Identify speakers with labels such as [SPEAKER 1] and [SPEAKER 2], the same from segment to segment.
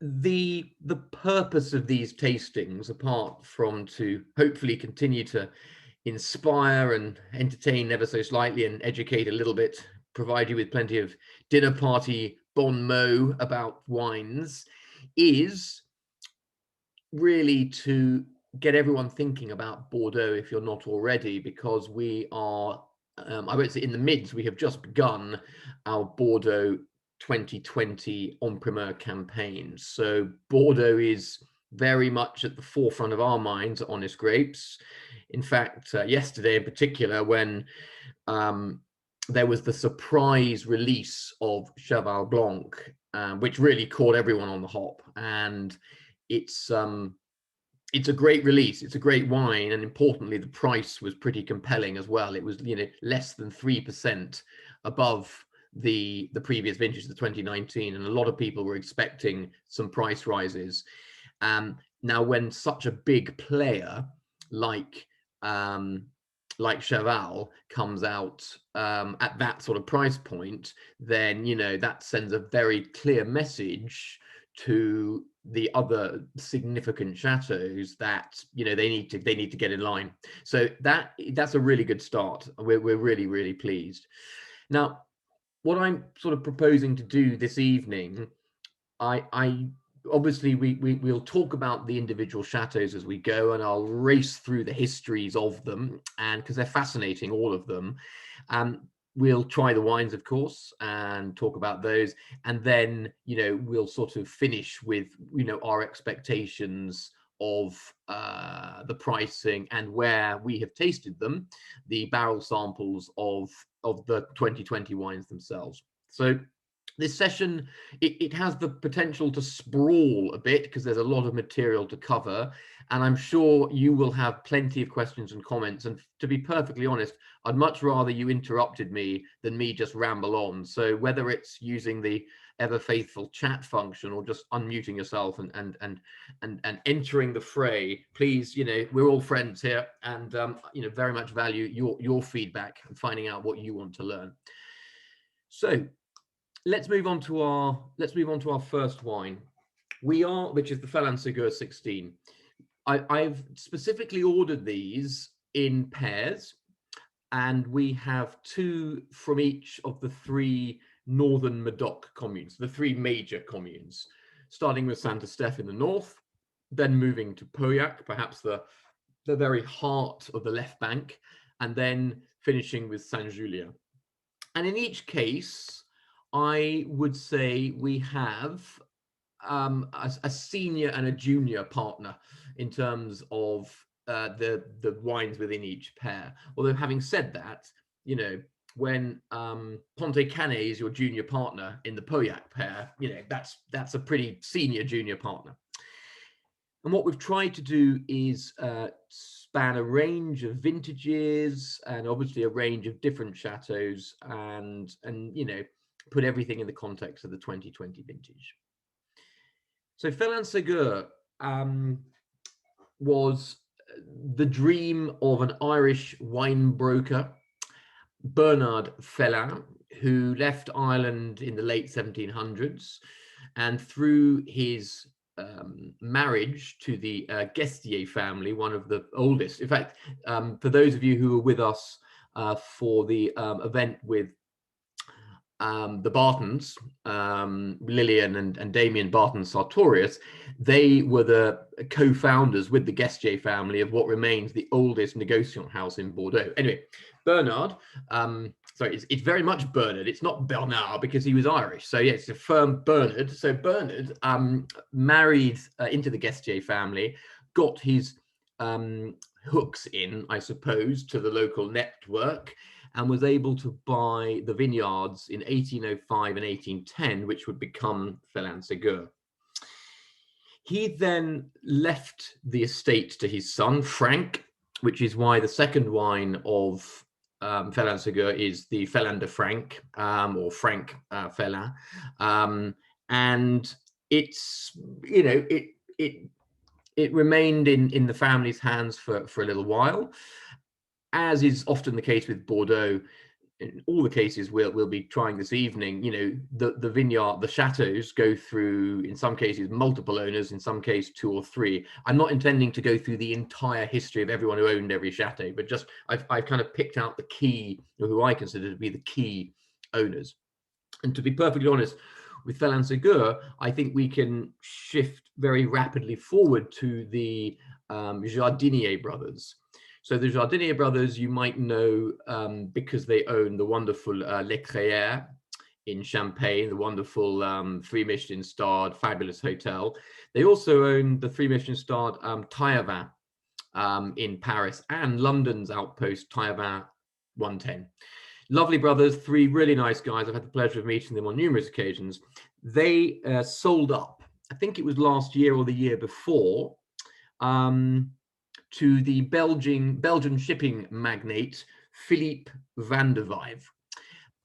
[SPEAKER 1] the purpose of these tastings, apart from to hopefully continue to inspire and entertain ever so slightly and educate a little bit, provide you with plenty of dinner party bon mot about wines, is really to get everyone thinking about Bordeaux if you're not already, because we are, I won't say in the midst, we have just begun our Bordeaux 2020 En Primeur campaign. So Bordeaux is very much at the forefront of our minds at Honest Grapes. In fact, yesterday in particular, when there was the surprise release of Cheval Blanc, which really caught everyone on the hop, and it's a great release. It's a great wine, and importantly, the price was pretty compelling as well. It was, less than 3% above the previous vintage, the 2019, and a lot of people were expecting some price rises. Now, when such a big player like Cheval comes out at that sort of price point, then that sends a very clear message to the other significant chateaus that they need to get in line. So that's a really good start. We're really pleased. Now, what I'm sort of proposing to do this evening, I obviously we'll talk about the individual chateaus as we go, and I'll race through the histories of them, and because they're fascinating, all of them. We'll try the wines, of course, and talk about those, and then we'll sort of finish with our expectations of the pricing and where we have tasted them, the barrel samples of the 2020 wines themselves. So this session, it has the potential to sprawl a bit because there's a lot of material to cover, and I'm sure you will have plenty of questions and comments. And to be perfectly honest, I'd much rather you interrupted me than me just ramble on. So whether it's using the ever faithful chat function or just unmuting yourself and entering the fray, please, we're all friends here, and very much value your feedback and finding out what you want to learn. So let's move on to our first wine, which is the Phelan Segur 16. I've specifically ordered these in pairs, and we have two from each of the three northern Medoc communes, the three major communes, starting with St Estephe in the north, then moving to Pauillac, perhaps the very heart of the left bank, and then finishing with Saint Julien. And in each case, I would say we have a senior and a junior partner in terms of the wines within each pair. Although having said that, when Pontet Canet is your junior partner in the Pauillac pair, that's a pretty senior junior partner. And what we've tried to do is span a range of vintages and obviously a range of different chateaus, and put everything in the context of the 2020 vintage. So Phelan Segur was the dream of an Irish wine broker, Bernard Phelan, who left Ireland in the late 1700s, and through his marriage to the Guestier family, one of the oldest. In fact, for those of you who were with us for the event with the Bartons, Lillian and Damien Barton Sartorius, they were the co-founders with the Guestier family of what remains the oldest negociant house in Bordeaux. Anyway, Bernard, sorry, it's very much Bernard. It's not Bernard because he was Irish. So yeah, it's a firm Bernard. So Bernard married into the Guestier family, got his hooks in, I suppose, to the local network, and was able to buy the vineyards in 1805 and 1810, which would become Phelan Segur. He then left the estate to his son, Frank, which is why the second wine of Phelan Segur is the Phelan de Frank, or Frank Phelan. And it's, it remained in the family's hands for a little while. As is often the case with Bordeaux, in all the cases we'll be trying this evening, you know, the vineyard, the chateaux go through, in some cases, multiple owners, in some cases 2 or 3. I'm not intending to go through the entire history of everyone who owned every chateau, but just I've kind of picked out the key, or who I consider to be the key owners. And to be perfectly honest, with Phelan Segur, I think we can shift very rapidly forward to the Jardinier Brothers. So the Jardinier Brothers, you might know because they own the wonderful Les Clarets in Champagne, the wonderful 3 Michelin starred fabulous hotel. They also own the 3 Michelin starred Taillavin in Paris, and London's outpost Taillavin 110. Lovely brothers, 3 really nice guys. I've had the pleasure of meeting them on numerous occasions. They sold up, I think it was last year or the year before, to the Belgian shipping magnate Philippe van der Vijve.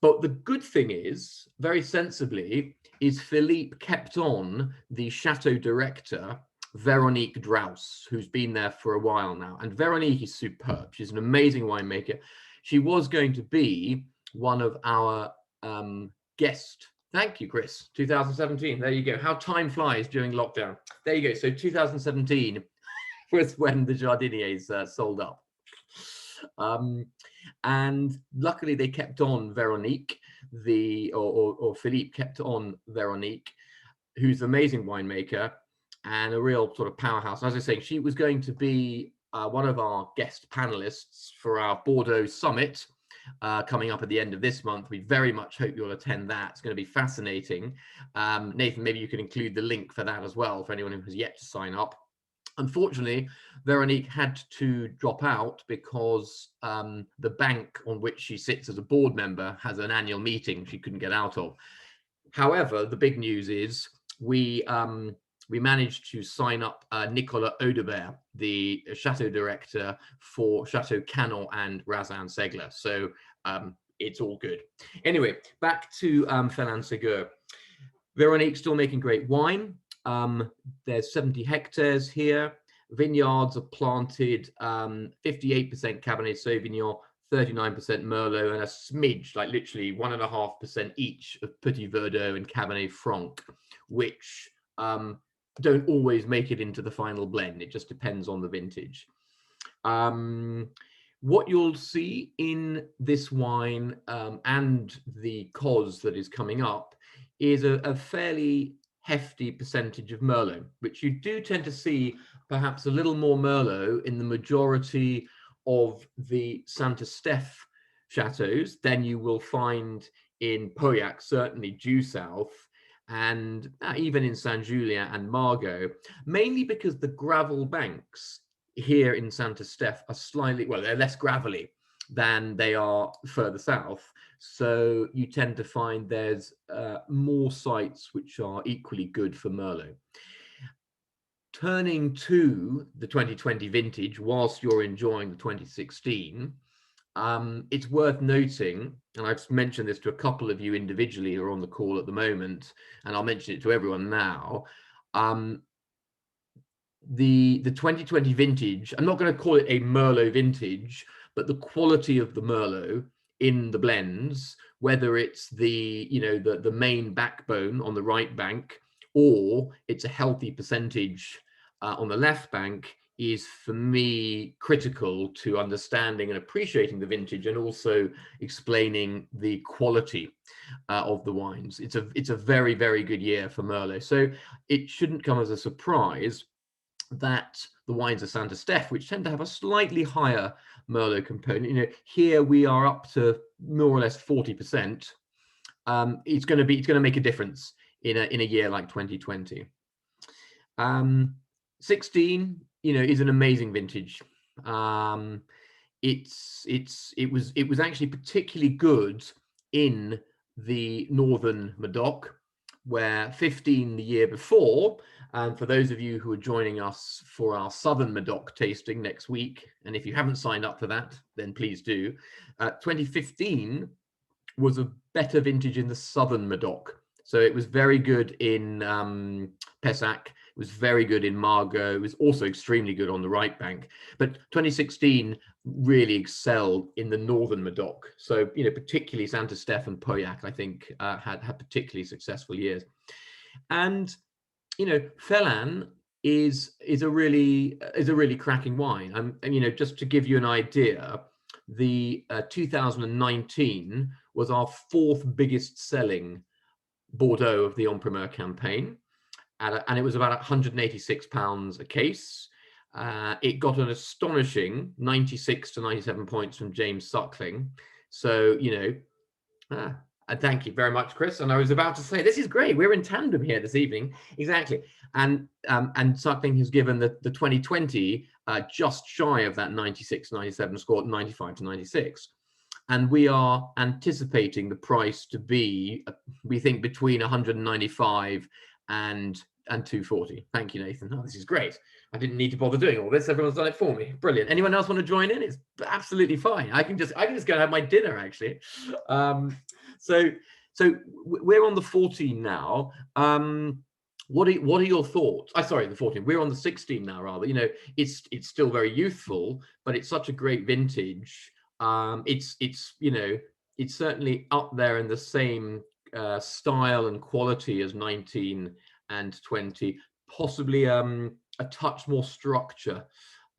[SPEAKER 1] But the good thing is, very sensibly, is Philippe kept on the Chateau director, Veronique Draus, who's been there for a while now. And Veronique is superb. She's an amazing winemaker. She was going to be one of our guest. Thank you, Chris. 2017. There you go. How time flies during lockdown. There you go. So 2017 was when the Jardiniers sold up. And luckily they kept on Veronique, or Philippe kept on Veronique, who's an amazing winemaker and a real sort of powerhouse. As I was saying, she was going to be one of our guest panelists for our Bordeaux summit coming up at the end of this month. We very much hope you'll attend that. It's going to be fascinating. Nathan, maybe you can include the link for that as well for anyone who has yet to sign up. Unfortunately, Veronique had to drop out because the bank on which she sits as a board member has an annual meeting she couldn't get out of. However, the big news is we managed to sign up Nicolas Audebert, the Chateau director for Chateau Canet and Razin Segler. So it's all good. Anyway, back to Phelan Segur. Veronique's still making great wine. There's 70 hectares here. Vineyards are planted 58% Cabernet Sauvignon, 39% Merlot, and a smidge, like literally 1.5% each of Petit Verdot and Cabernet Franc, which don't always make it into the final blend. It just depends on the vintage. What you'll see in this wine and the cos that is coming up is a fairly hefty percentage of Merlot, which you do tend to see perhaps a little more Merlot in the majority of the St Estephe chateaux than you will find in Pauillac, certainly due south, and even in Saint Julien and Margaux, mainly because the gravel banks here in St Estephe are slightly, well, they're less gravelly than they are further south. So you tend to find there's more sites which are equally good for Merlot. Turning to the 2020 vintage, whilst you're enjoying the 2016, it's worth noting, and I've mentioned this to a couple of you individually who are on the call at the moment, and I'll mention it to everyone now. The 2020 vintage, I'm not going to call it a Merlot vintage, but the quality of the Merlot in the blends, whether it's the main backbone on the right bank or it's a healthy percentage on the left bank, is for me critical to understanding and appreciating the vintage and also explaining the quality of the wines. It's a very, very good year for Merlot. So it shouldn't come as a surprise that the wines of St Estephe, which tend to have a slightly higher Merlot component, here we are up to more or less 40%. It's going to make a difference in a year like 2020. 16, is an amazing vintage. It was actually particularly good in the northern Medoc, where 15 the year before. And for those of you who are joining us for our Southern Medoc tasting next week, and if you haven't signed up for that, then please do. 2015 was a better vintage in the Southern Medoc. So it was very good in Pessac, was very good in Margaux. It was also extremely good on the right bank. But 2016 really excelled in the northern Medoc. So, you know, particularly St Estephe and Pauillac, I think, had particularly successful years. And, you know, Phelan is a really cracking wine. And, you know, just to give you an idea, the 2019 was our 4th biggest selling Bordeaux of the En Primeur campaign, and it was about £186 a case. It got an astonishing 96 to 97 points from James Suckling. So, you know, thank you very much, Chris. And I was about to say, this is great. We're in tandem here this evening. Exactly. And Suckling has given the 2020 just shy of that 96, 97 score, 95 to 96. And we are anticipating the price to be, we think, between 195 and 240. Thank you, Nathan. Oh, this is great. I didn't need to bother doing all this. Everyone's done it for me. Brilliant. Anyone else want to join in? It's absolutely fine. I can just go and have my dinner, actually. So we're on the 14 now. What are your thoughts? Sorry, the 14. We're on the 16 now, rather. You know, it's still very youthful, but it's such a great vintage. It's you know, it's certainly up there in the same style and quality as 19 and 20, possibly a touch more structure,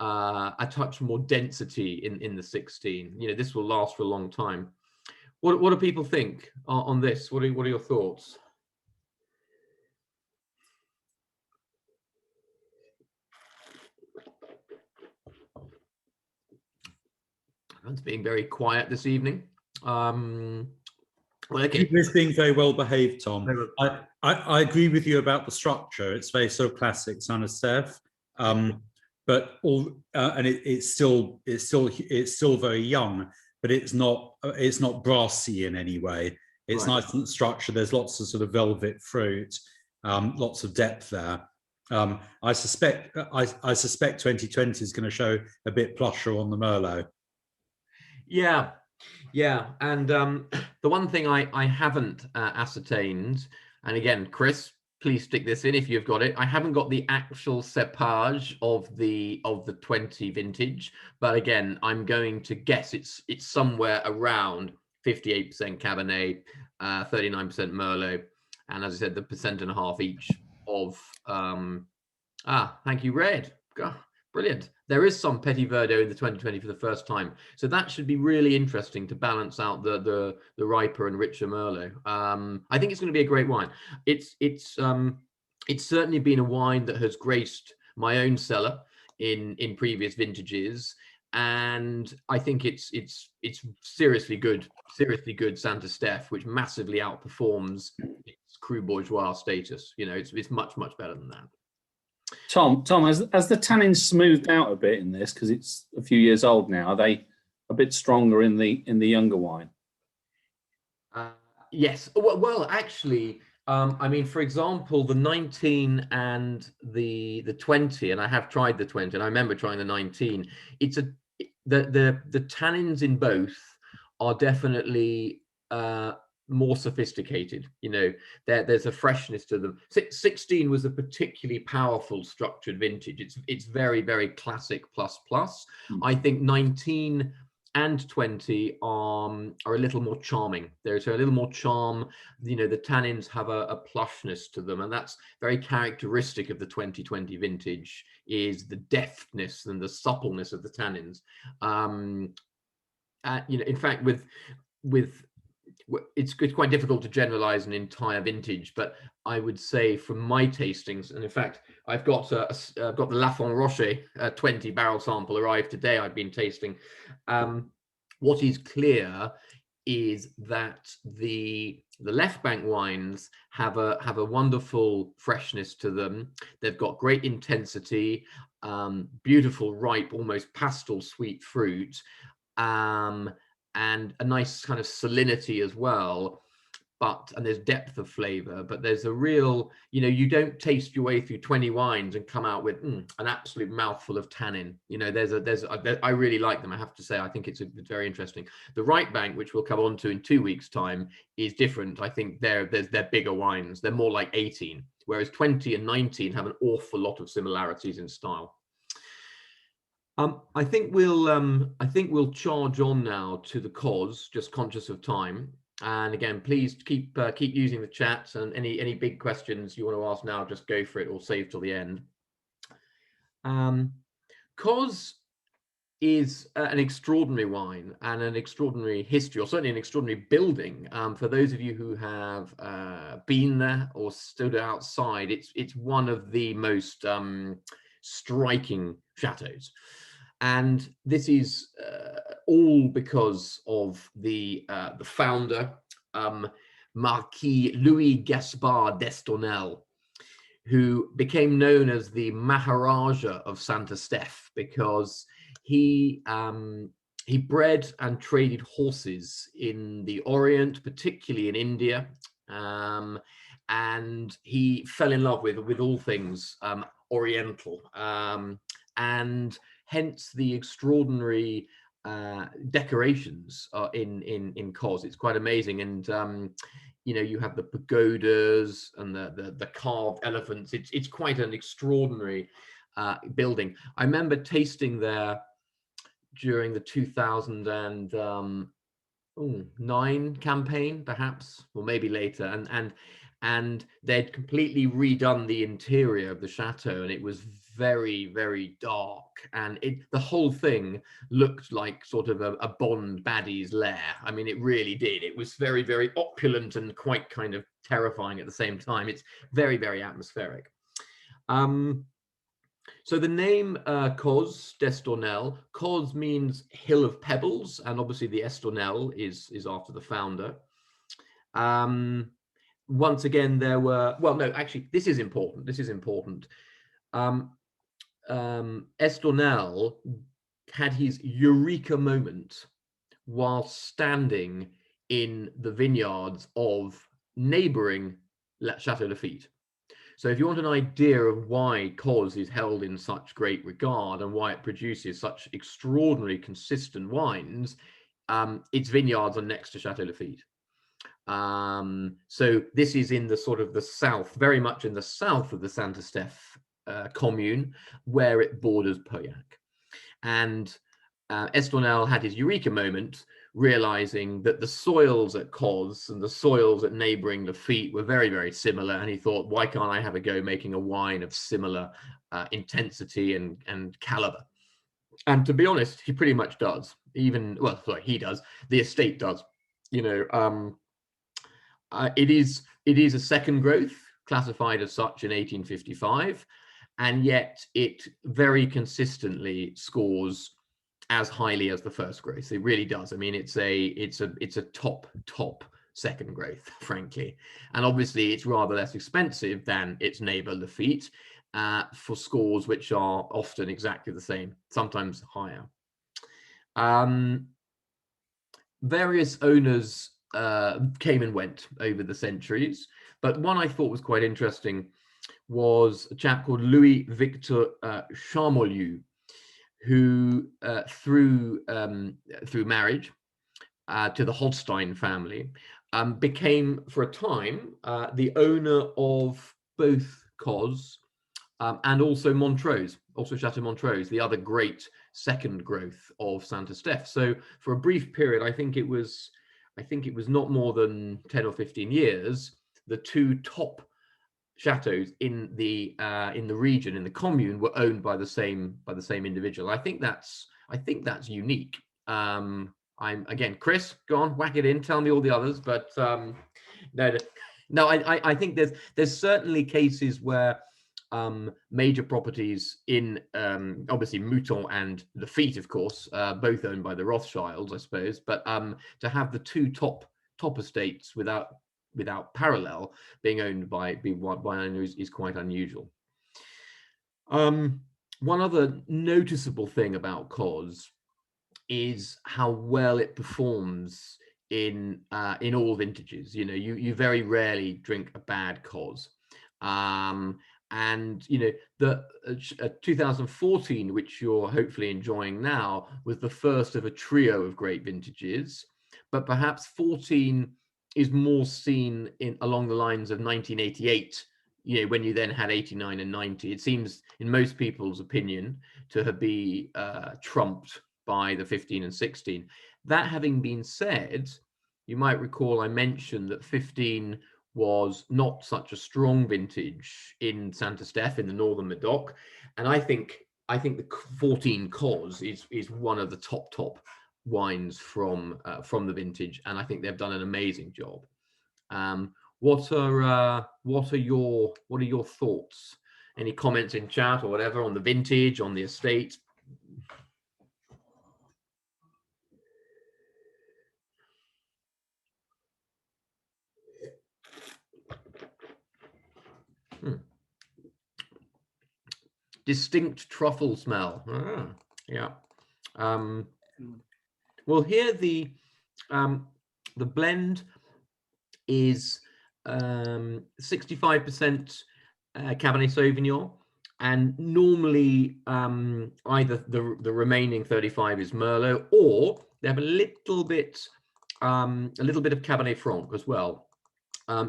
[SPEAKER 1] a touch more density in the 16. You know, this will last for a long time. What do people think on this? What are your thoughts? Everyone's being very quiet this evening. Well, okay.
[SPEAKER 2] It's being very well behaved, Tom. I agree with you about the structure. It's very sort of classic St Estephe, but it's still very young, but it's not brassy in any way. It's nice and structured. There's lots of sort of velvet fruit, lots of depth there. I suspect 2020 is going to show a bit plusher on the Merlot.
[SPEAKER 1] Yeah, and the one thing I haven't ascertained, and again, Chris, please stick this in if you've got it. I haven't got the actual cepage of the 20 vintage, but again, I'm going to guess it's somewhere around 58% Cabernet, 39% Merlot, and as I said, the 1.5% each of thank you, Red. God, brilliant. There is some Petit Verdot in the 2020 for the first time, so that should be really interesting to balance out the riper and richer Merlot. I think it's going to be a great wine. It's certainly been a wine that has graced my own cellar in previous vintages, and I think it's seriously good St Estephe, which massively outperforms its Cru Bourgeois status. You know, it's much better than that.
[SPEAKER 3] Tom, has the tannins smoothed out a bit in this, because it's a few years old now? Are they a bit stronger in the younger wine?
[SPEAKER 1] Yes. Well, actually, I mean, for example, the 19 and the 20, and I have tried the 20, and I remember trying the 19. It's the tannins in both are definitely more sophisticated. You know, there's a freshness to them. 16 was a particularly powerful structured vintage. It's very classic plus. I think 19 and 20 are a little more charming. There's a little more charm. You know, the tannins have a plushness to them, and that's very characteristic of the 2020 vintage, is the deftness and the suppleness of the tannins. You know, in fact, it's quite difficult to generalize an entire vintage, but I would say from my tastings, and in fact, I've got the Lafon Rocher 20 barrel sample arrived today. I've been tasting. What is clear is that the left bank wines have a wonderful freshness to them. They've got great intensity, beautiful, ripe, almost pastel sweet fruit, and a nice kind of salinity as well, and there's depth of flavor, but there's a real, you know, you don't taste your way through 20 wines and come out with an absolute mouthful of tannin. You know, I really like them, I have to say. I think it's very interesting. The right bank, which we'll come on to in 2 weeks' time, is different. I think they're bigger wines. They're more like 18. whereas 20 and 19 have an awful lot of similarities in style. I think we'll charge on now to the cause, just conscious of time. And again, please keep using the chat, and any big questions you want to ask now, just go for it or save till the end. Cause is an extraordinary wine and an extraordinary history, or certainly an extraordinary building. For those of you who have been there or stood outside, it's one of the most striking chateaux. And this is all because of the founder, Marquis Louis Gaspard d'Estournel, who became known as the Maharaja of St Estephe because he bred and traded horses in the Orient, particularly in India, and he fell in love with all things Oriental, and hence the extraordinary decorations in Cos. It's quite amazing, and you know, you have the pagodas and the carved elephants. It's quite an extraordinary building. I remember tasting there during the 2009 campaign, perhaps, or maybe later, and they'd completely redone the interior of the chateau, and it was very, very dark, and the whole thing looked like sort of a Bond baddie's lair. I mean, it really did. It was very, very opulent and quite kind of terrifying at the same time. It's very, very atmospheric. So the name Cos d'Estournel, Cos means hill of pebbles, and obviously the Estournel is after the founder. Once again, there were, well, no, actually, this is important. This is important. Estournel had his eureka moment while standing in the vineyards of neighboring Chateau Lafite. So if you want an idea of why Cos is held in such great regard and why it produces such extraordinary consistent wines, its vineyards are next to Chateau Lafite. So this is in the sort of the south, very much in the south of the St Estephe commune, where it borders Pauillac. And Estournel had his eureka moment, realizing that the soils at Cos and the soils at neighboring Lafite were very, very similar. And he thought, why can't I have a go making a wine of similar intensity and caliber? And to be honest, he pretty much does. Even, well, sorry, he does. The estate does. You know, it is a second growth, classified as such in 1855, and yet it very consistently scores as highly as the first growth. It really does. I mean, it's a top second growth, frankly, and obviously it's rather less expensive than its neighbor Lafite, for scores which are often exactly the same, sometimes higher. Various owners came and went over the centuries, but one I thought was quite interesting was a chap called Louis Victor Charmollieu, who through marriage to the Holstein family, became for a time the owner of both Cos and also Montrose, also Chateau Montrose, the other great second growth of St Estephe. So for a brief period, I think it was not more than 10 or 15 years, the two top chateaux in the region, in the commune, were owned by the same individual. I think that's unique. I'm again, Chris, go on, whack it in, tell me all the others. But no, I think there's certainly cases where major properties in obviously Mouton and Lafite, of course, both owned by the Rothschilds, I suppose, but to have the two top estates without parallel being owned by owners is quite unusual. One other noticeable thing about Cos is how well it performs in all vintages. You know, you very rarely drink a bad Cos. And you know, the 2014, which you're hopefully enjoying now, was the first of a trio of great vintages, but perhaps 14 is more seen in along the lines of 1988, you know, when you then had 89 and 90, it seems in most people's opinion to have been trumped by the 15 and 16. That having been said, you might recall I mentioned that 15 was not such a strong vintage in St Estephe in the northern Medoc, and I think the 14 Cos is one of the top wines from the vintage, and I think they've done an amazing job. What are your thoughts? Any comments in chat or whatever on the vintage, on the estate? Distinct truffle smell. Yeah. Well, here the blend is 65% Cabernet Sauvignon, and normally either the remaining 35 is Merlot, or they have a little bit of Cabernet Franc as well.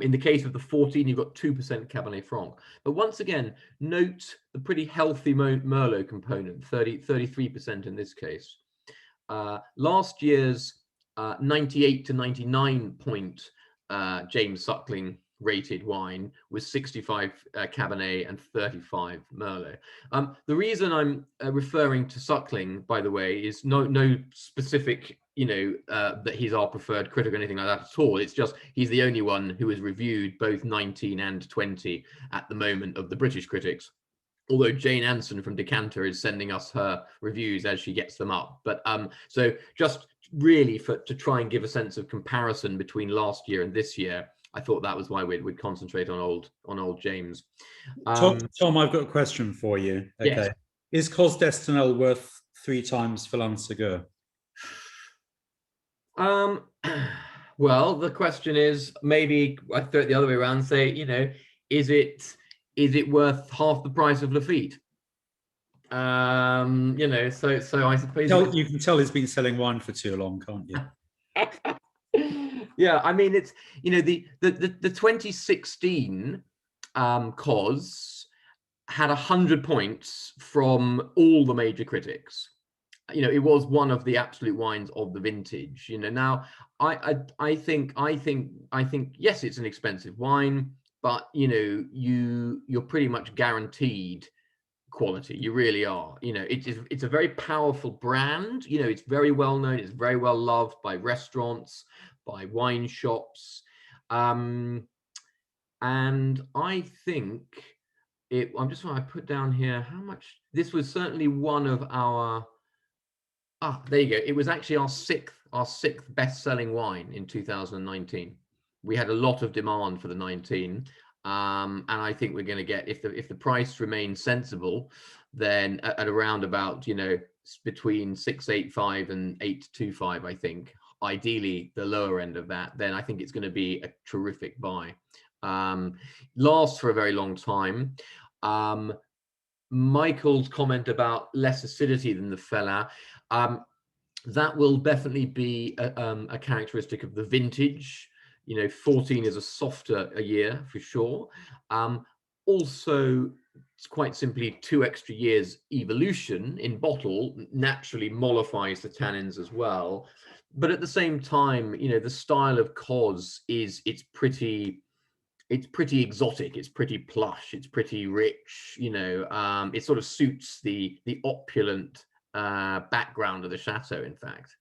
[SPEAKER 1] In the case of the 14, you've got 2% Cabernet Franc. But once again, note the pretty healthy Merlot component, 33% in this case. Last year's 98 to 99 point James Suckling rated wine was 65 Cabernet and 35 Merlot. The reason I'm referring to Suckling, by the way, is no specific, you know, that he's our preferred critic or anything like that at all. It's just he's the only one who has reviewed both 19 and 20 at the moment of the British critics. Although Jane Anson from Decanter is sending us her reviews as she gets them up. But so just really to try and give a sense of comparison between last year and this year, I thought that was why we'd concentrate on old James.
[SPEAKER 2] Tom, I've got a question for you. Okay, yes. Is Cos d'Estournel worth 3 times Phelan Segur?
[SPEAKER 1] Well, the question is, maybe I throw it the other way around and say, you know, is it worth half the price of Lafite? You know, so I suppose
[SPEAKER 2] you can tell he's been selling wine for too long, can't you?
[SPEAKER 1] Yeah, I mean, it's, you know, the 2016 Cos had 100 points from all the major critics. You know, it was one of the absolute wines of the vintage. You know, now I think yes, it's an expensive wine, but you know, you're pretty much guaranteed quality. You really are. You know, it's a very powerful brand. You know, it's very well known. It's very well loved by restaurants, by wine shops, and I think I'm just trying to put down here how much this was. Certainly one of our. There you go. It was actually our sixth best-selling wine in 2019. We had a lot of demand for the 19, and I think we're going to get, if the price remains sensible, then at around about, you know, between 685 and 825, I think. Ideally, the lower end of that, then I think it's going to be a terrific buy. Lasts for a very long time. Michael's comment about less acidity than the Phelan, that will definitely be a characteristic of the vintage. You know, 14 is a softer a year for sure. Also, it's quite simply 2 extra years evolution in bottle naturally mollifies the tannins as well. But at the same time, you know, the style of Cos it's pretty exotic, it's pretty plush, it's pretty rich, you know. It sort of suits the opulent background of the chateau, in fact.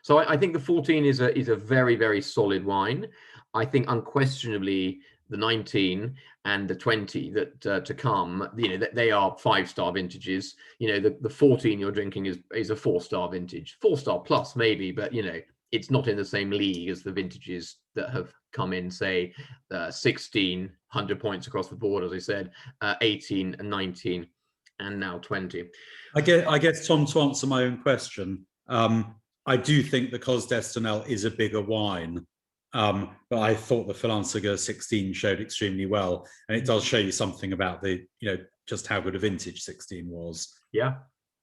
[SPEAKER 1] So I think the 14 is a very, very solid wine. I think unquestionably the 19 and the 20 that to come, you know, that they are 5-star vintages. You know, the 14 you're drinking is a 4-star vintage, 4-star plus maybe, but you know, it's not in the same league as the vintages that have come in, say, 16, 100 points across the board, as I said, 18 and 19, and now 20.
[SPEAKER 2] I guess, Tom, to answer my own question, I do think the Cos d'Estournel is a bigger wine, but I thought the Phelan Segur 16 showed extremely well, and it does show you something about the, you know, just how good a vintage 16 was.
[SPEAKER 1] Yeah,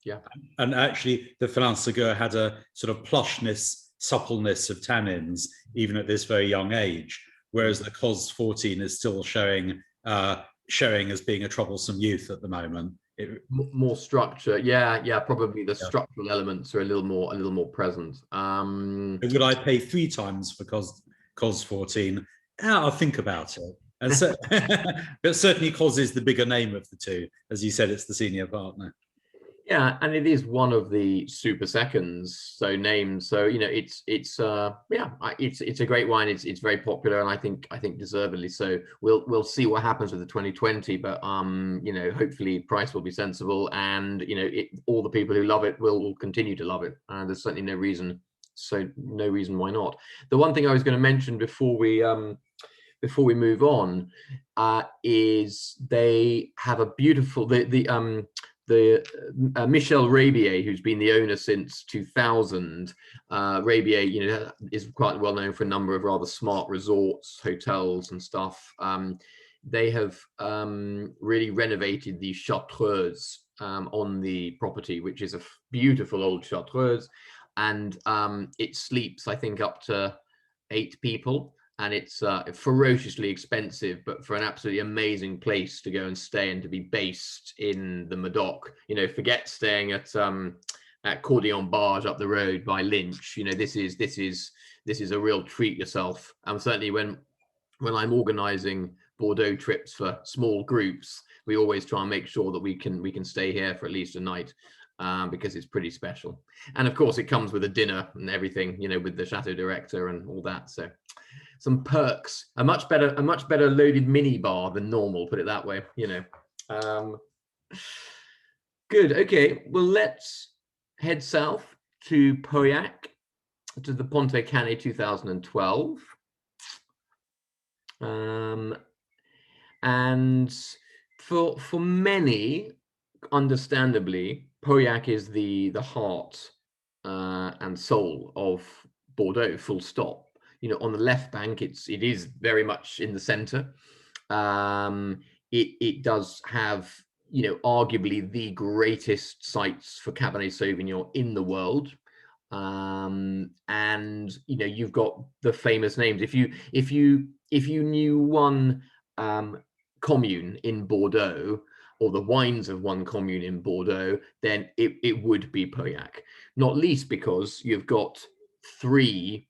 [SPEAKER 1] yeah.
[SPEAKER 2] And actually, the Phelan Segur had a sort of plushness, suppleness of tannins, even at this very young age, whereas the Cos 14 is still showing as being a troublesome youth at the moment.
[SPEAKER 1] More structure, yeah. Probably the structural elements are a little more present.
[SPEAKER 2] Would I pay 3 times for Cos 14? I'll think about it. And so, but certainly Cos is the bigger name of the two. As you said, it's the senior partner.
[SPEAKER 1] Yeah, and it is one of the super seconds, so named. So it's a great wine. It's very popular, and I think deservedly so. We'll see what happens with the 2020, but hopefully price will be sensible, and all the people who love it will continue to love it. And there's certainly no reason why not. The one thing I was going to mention before we move on is they have a beautiful Michel Rabier, who's been the owner since 2000. Rabier, is quite well known for a number of rather smart resorts, hotels, and stuff. They have really renovated the Chateaux on the property, which is a beautiful old Chateaux, and it sleeps, I think, up to 8 people. And it's ferociously expensive, but for an absolutely amazing place to go and stay and to be based in the Medoc. Forget staying at Cordillon Barge up the road by Lynch. This is a real treat yourself. And certainly when I'm organising Bordeaux trips for small groups, we always try and make sure that we can stay here for at least a night. Because it's pretty special. And of course, it comes with a dinner and everything, with the Chateau director and all that. So some perks, a much better loaded mini bar than normal, put it that way, Good. Okay. Well, let's head south to Pauillac, to the Pontet Canet 2012. And for many, understandably, Pauillac is the heart and soul of Bordeaux, full stop. On the left bank, it is very much in the center. It does have, arguably the greatest sites for Cabernet Sauvignon in the world. And you've got the famous names. If you knew one commune in Bordeaux, or the wines of one commune in Bordeaux, then it would be Pauillac. Not least because you've got 3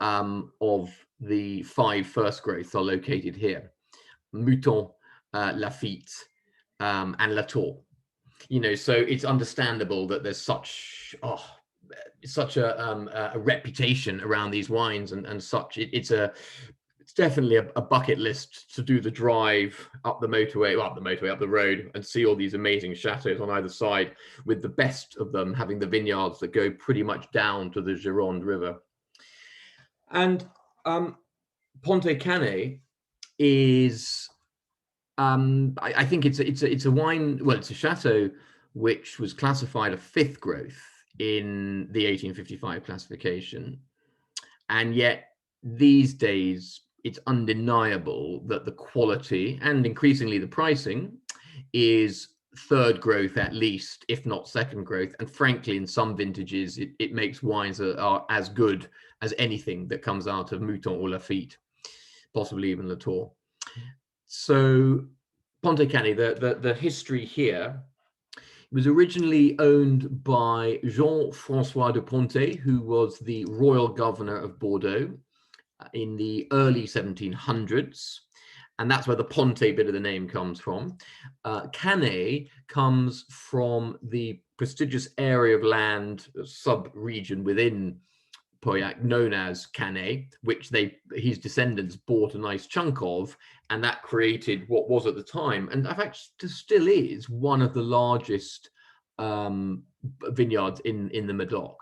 [SPEAKER 1] of the 5 first growths are located here: Mouton, Lafite, and Latour. So it's understandable that there's such a reputation around these wines, and such. It's definitely a bucket list to do the drive up the road, and see all these amazing chateaux on either side, with the best of them having the vineyards that go pretty much down to the Gironde River. And Pontet Canet is, I think it's a wine. Well, it's a chateau which was classified a 5th growth in the 1855 classification, and yet these days it's undeniable that the quality and increasingly the pricing is 3rd growth at least, if not 2nd growth. And frankly, in some vintages, it makes wines that are as good as anything that comes out of Mouton or Lafite, possibly even Latour. So Pontet Canet, the history here, was originally owned by Jean-François de Pontet, who was the royal governor of Bordeaux in the early 1700s. And that's where the Pontet bit of the name comes from. Canet comes from the prestigious area of land, sub-region within Pauillac, known as Canet, which his descendants bought a nice chunk of, and that created what was at the time, and in fact still is, one of the largest vineyards in the Medoc.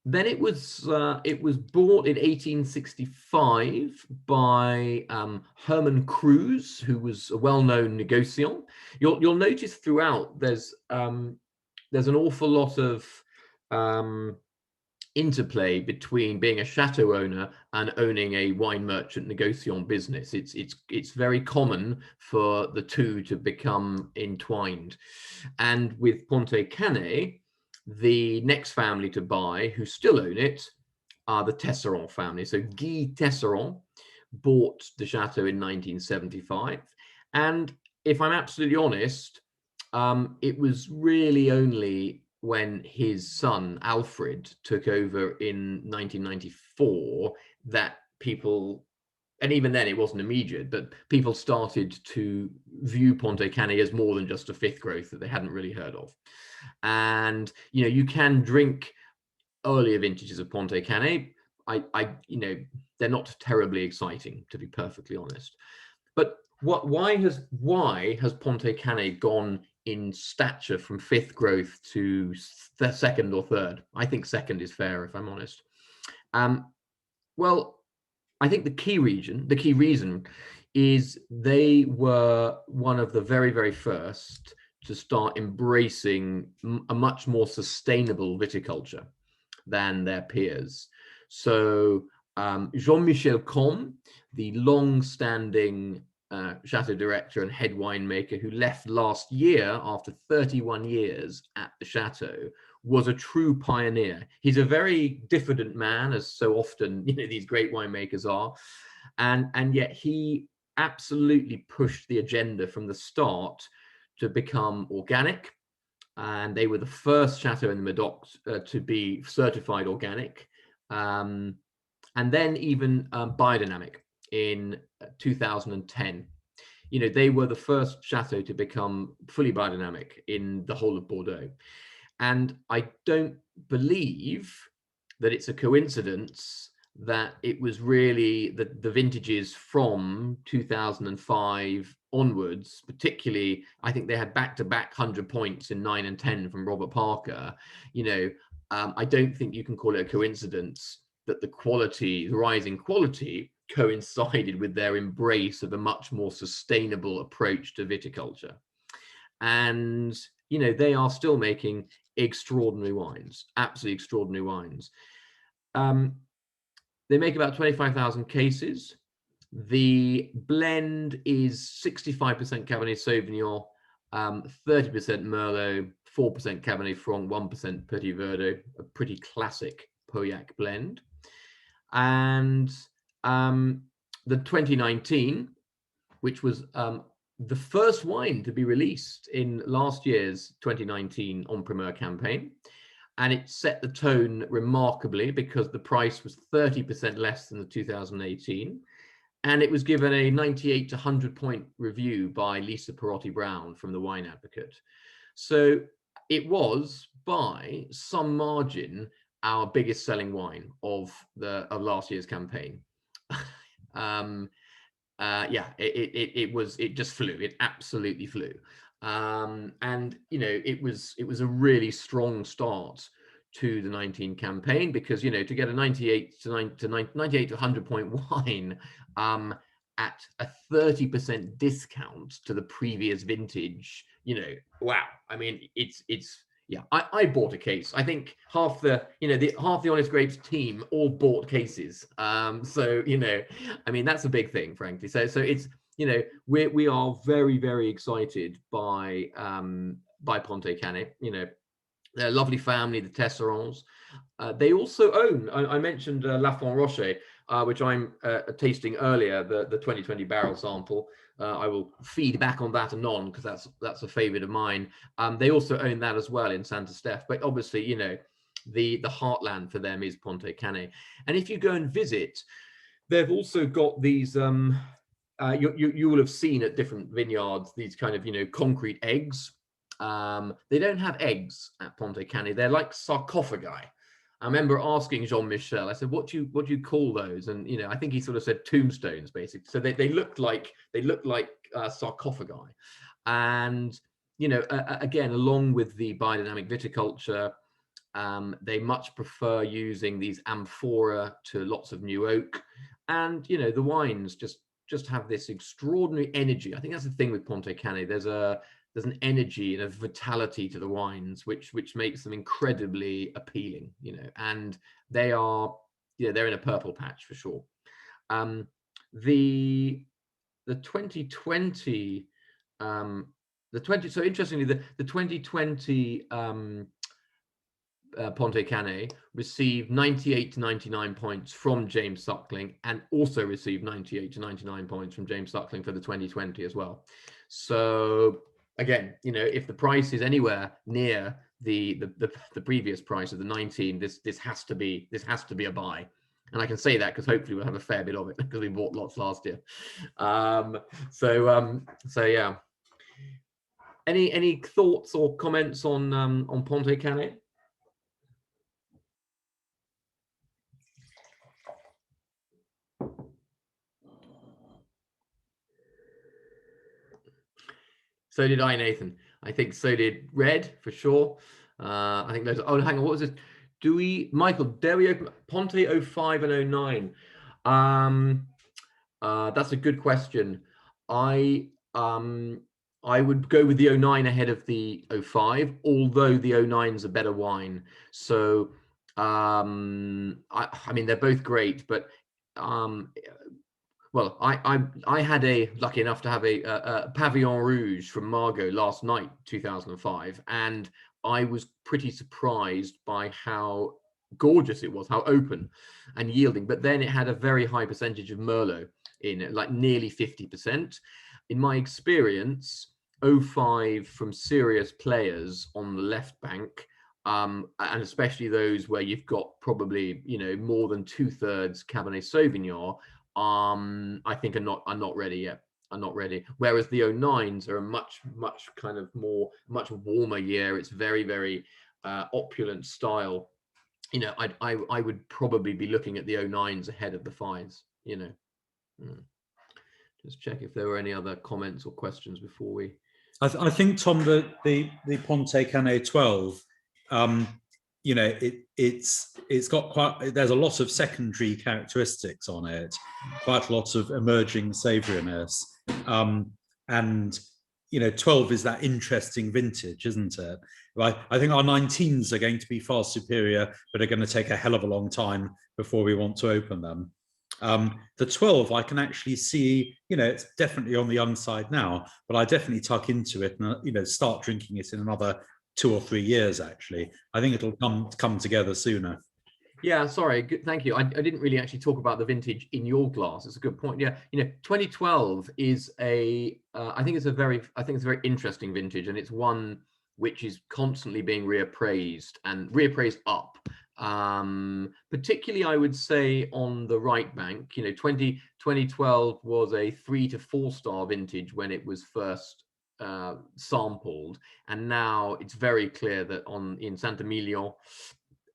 [SPEAKER 1] Then it was bought in 1865 by Herman Cruz, who was a well-known negociant. You'll notice throughout there's an awful lot of interplay between being a chateau owner and owning a wine merchant negociant business. It's very common for the two to become entwined. And with Pontet Canet, the next family to buy, who still own it, the Tesseron family. So Guy Tesseron bought the chateau in 1975. And if I'm absolutely honest, it was really only when his son Alfred took over in 1994 that people, and even then it wasn't immediate, but people started to view Pontet Canet as more than just a fifth growth that they hadn't really heard of. And you can drink earlier vintages of Pontet Canet. They're not terribly exciting, to be perfectly honest. But why has Pontet Canet gone in stature from fifth growth to second or third? I think second is fair, if I'm honest. Well, I think the key reason is they were one of the very, very first to start embracing a much more sustainable viticulture than their peers. So Jean-Michel Combe, the long-standing chateau director and head winemaker who left last year after 31 years at the chateau, was a true pioneer. He's a very diffident man, as so often these great winemakers are, and yet he absolutely pushed the agenda from the start to become organic. And they were the first chateau in the Medoc to be certified organic, and then even biodynamic in 2010. They were the first chateau to become fully biodynamic in the whole of Bordeaux. And I don't believe that it's a coincidence that it was really the vintages from 2005 onwards, particularly, I think they had back-to-back 100 points in 9 and 10 from Robert Parker. I don't think you can call it a coincidence that the rising quality coincided with their embrace of a much more sustainable approach to viticulture. And they are still making extraordinary wines, absolutely extraordinary wines. They make about 25,000 cases. The blend is 65% Cabernet Sauvignon, 30% Merlot, 4% Cabernet Franc, 1% Petit Verdot, a pretty classic Pauillac blend. And the 2019, which was the first wine to be released in last year's 2019 En Primeur campaign. And it set the tone remarkably because the price was 30% less than the 2018. And it was given a 98 to 100 point review by Lisa Perotti Brown from the Wine Advocate. So it was, by some margin, our biggest selling wine of last year's campaign. It just flew. It absolutely flew. And it was a really strong start to the 19 campaign, because to get a 98 to 100 point wine at a 30% discount to the previous vintage, wow. I mean, it's yeah. I bought a case. I think half the Honest Grapes team all bought cases. So I mean, that's a big thing, frankly. So it's we are very, very excited by Pontet Canet. They're a lovely family, the Tesserons. They also own, I mentioned Lafon Rocher, which I'm tasting earlier, the 2020 barrel sample. I will feed back on that anon, because that's a favorite of mine. They also own that as well in St Estephe, but obviously, the heartland for them is Pontet Canet. And if you go and visit, they've also got these, you will have seen at different vineyards, these kind of, concrete eggs. They don't have eggs at Pontet Canet. They're like sarcophagi. I remember asking Jean-Michel, I said, what do you call those? And I think he sort of said tombstones, basically. So they looked like sarcophagi. And again, along with the biodynamic viticulture, they much prefer using these amphora to lots of new oak. And the wines just have this extraordinary energy. I think that's the thing with Pontet Canet. There's an energy and a vitality to the wines, which makes them incredibly appealing, and they are, they're in a purple patch for sure. The 2020, so interestingly, the 2020 Pontet Canet received 98 to 99 points from James Suckling, and also received 98 to 99 points from James Suckling for the 2020 as well. So again, you know, if the price is anywhere near the previous price of the 19, this has to be a buy. And I can say that because hopefully we'll have a fair bit of it because we bought lots last year. So yeah. Any thoughts or comments on Pontet Canet? So did I, Nathan. I think so did Red for sure. I think those. Oh, hang on. What was it? Michael? Dare we open Pontet 05 and 09? That's a good question. I would go with the 09 ahead of the 05, although the 09 is a better wine. So I mean they're both great, but well, I had lucky enough to have a Pavillon Rouge from Margaux last night, 2005, and I was pretty surprised by how gorgeous it was, how open and yielding. But then it had a very high percentage of Merlot in it, like nearly 50%. In my experience, 05 from serious players on the left bank, and especially those where you've got probably, you know, more than 2/3 Cabernet Sauvignon, I think are not ready yet. Are not ready. Whereas the 09s are a much kind of much warmer year. It's very, very opulent style. You know, I would probably be looking at the 09s ahead of the 5s, you know. Just check if there were any other comments or questions before we.
[SPEAKER 2] I think, Tom, the Pontet Canet 12, you know, it's got quite. There's a lot of secondary characteristics on it, quite a lot of emerging savouriness, and you know, 12 is that interesting vintage, isn't it? Right. I think our 19s are going to be far superior, but are going to take a hell of a long time before we want to open them. The 12, I can actually see, you know, it's definitely on the young side now, but I definitely tuck into it and, you know, start drinking it in another 2 or 3 years, actually. I think it'll come together sooner.
[SPEAKER 1] Yeah, sorry. Good, thank you. I didn't really actually talk about the vintage in your glass. It's a good point. Yeah, you know, 2012 is I think it's a very interesting vintage, and it's one which is constantly being reappraised up. Particularly, I would say on the right bank. You know, 2012 was a 3 to 4 star vintage when it was first sampled, and now it's very clear that in Saint-Emilion,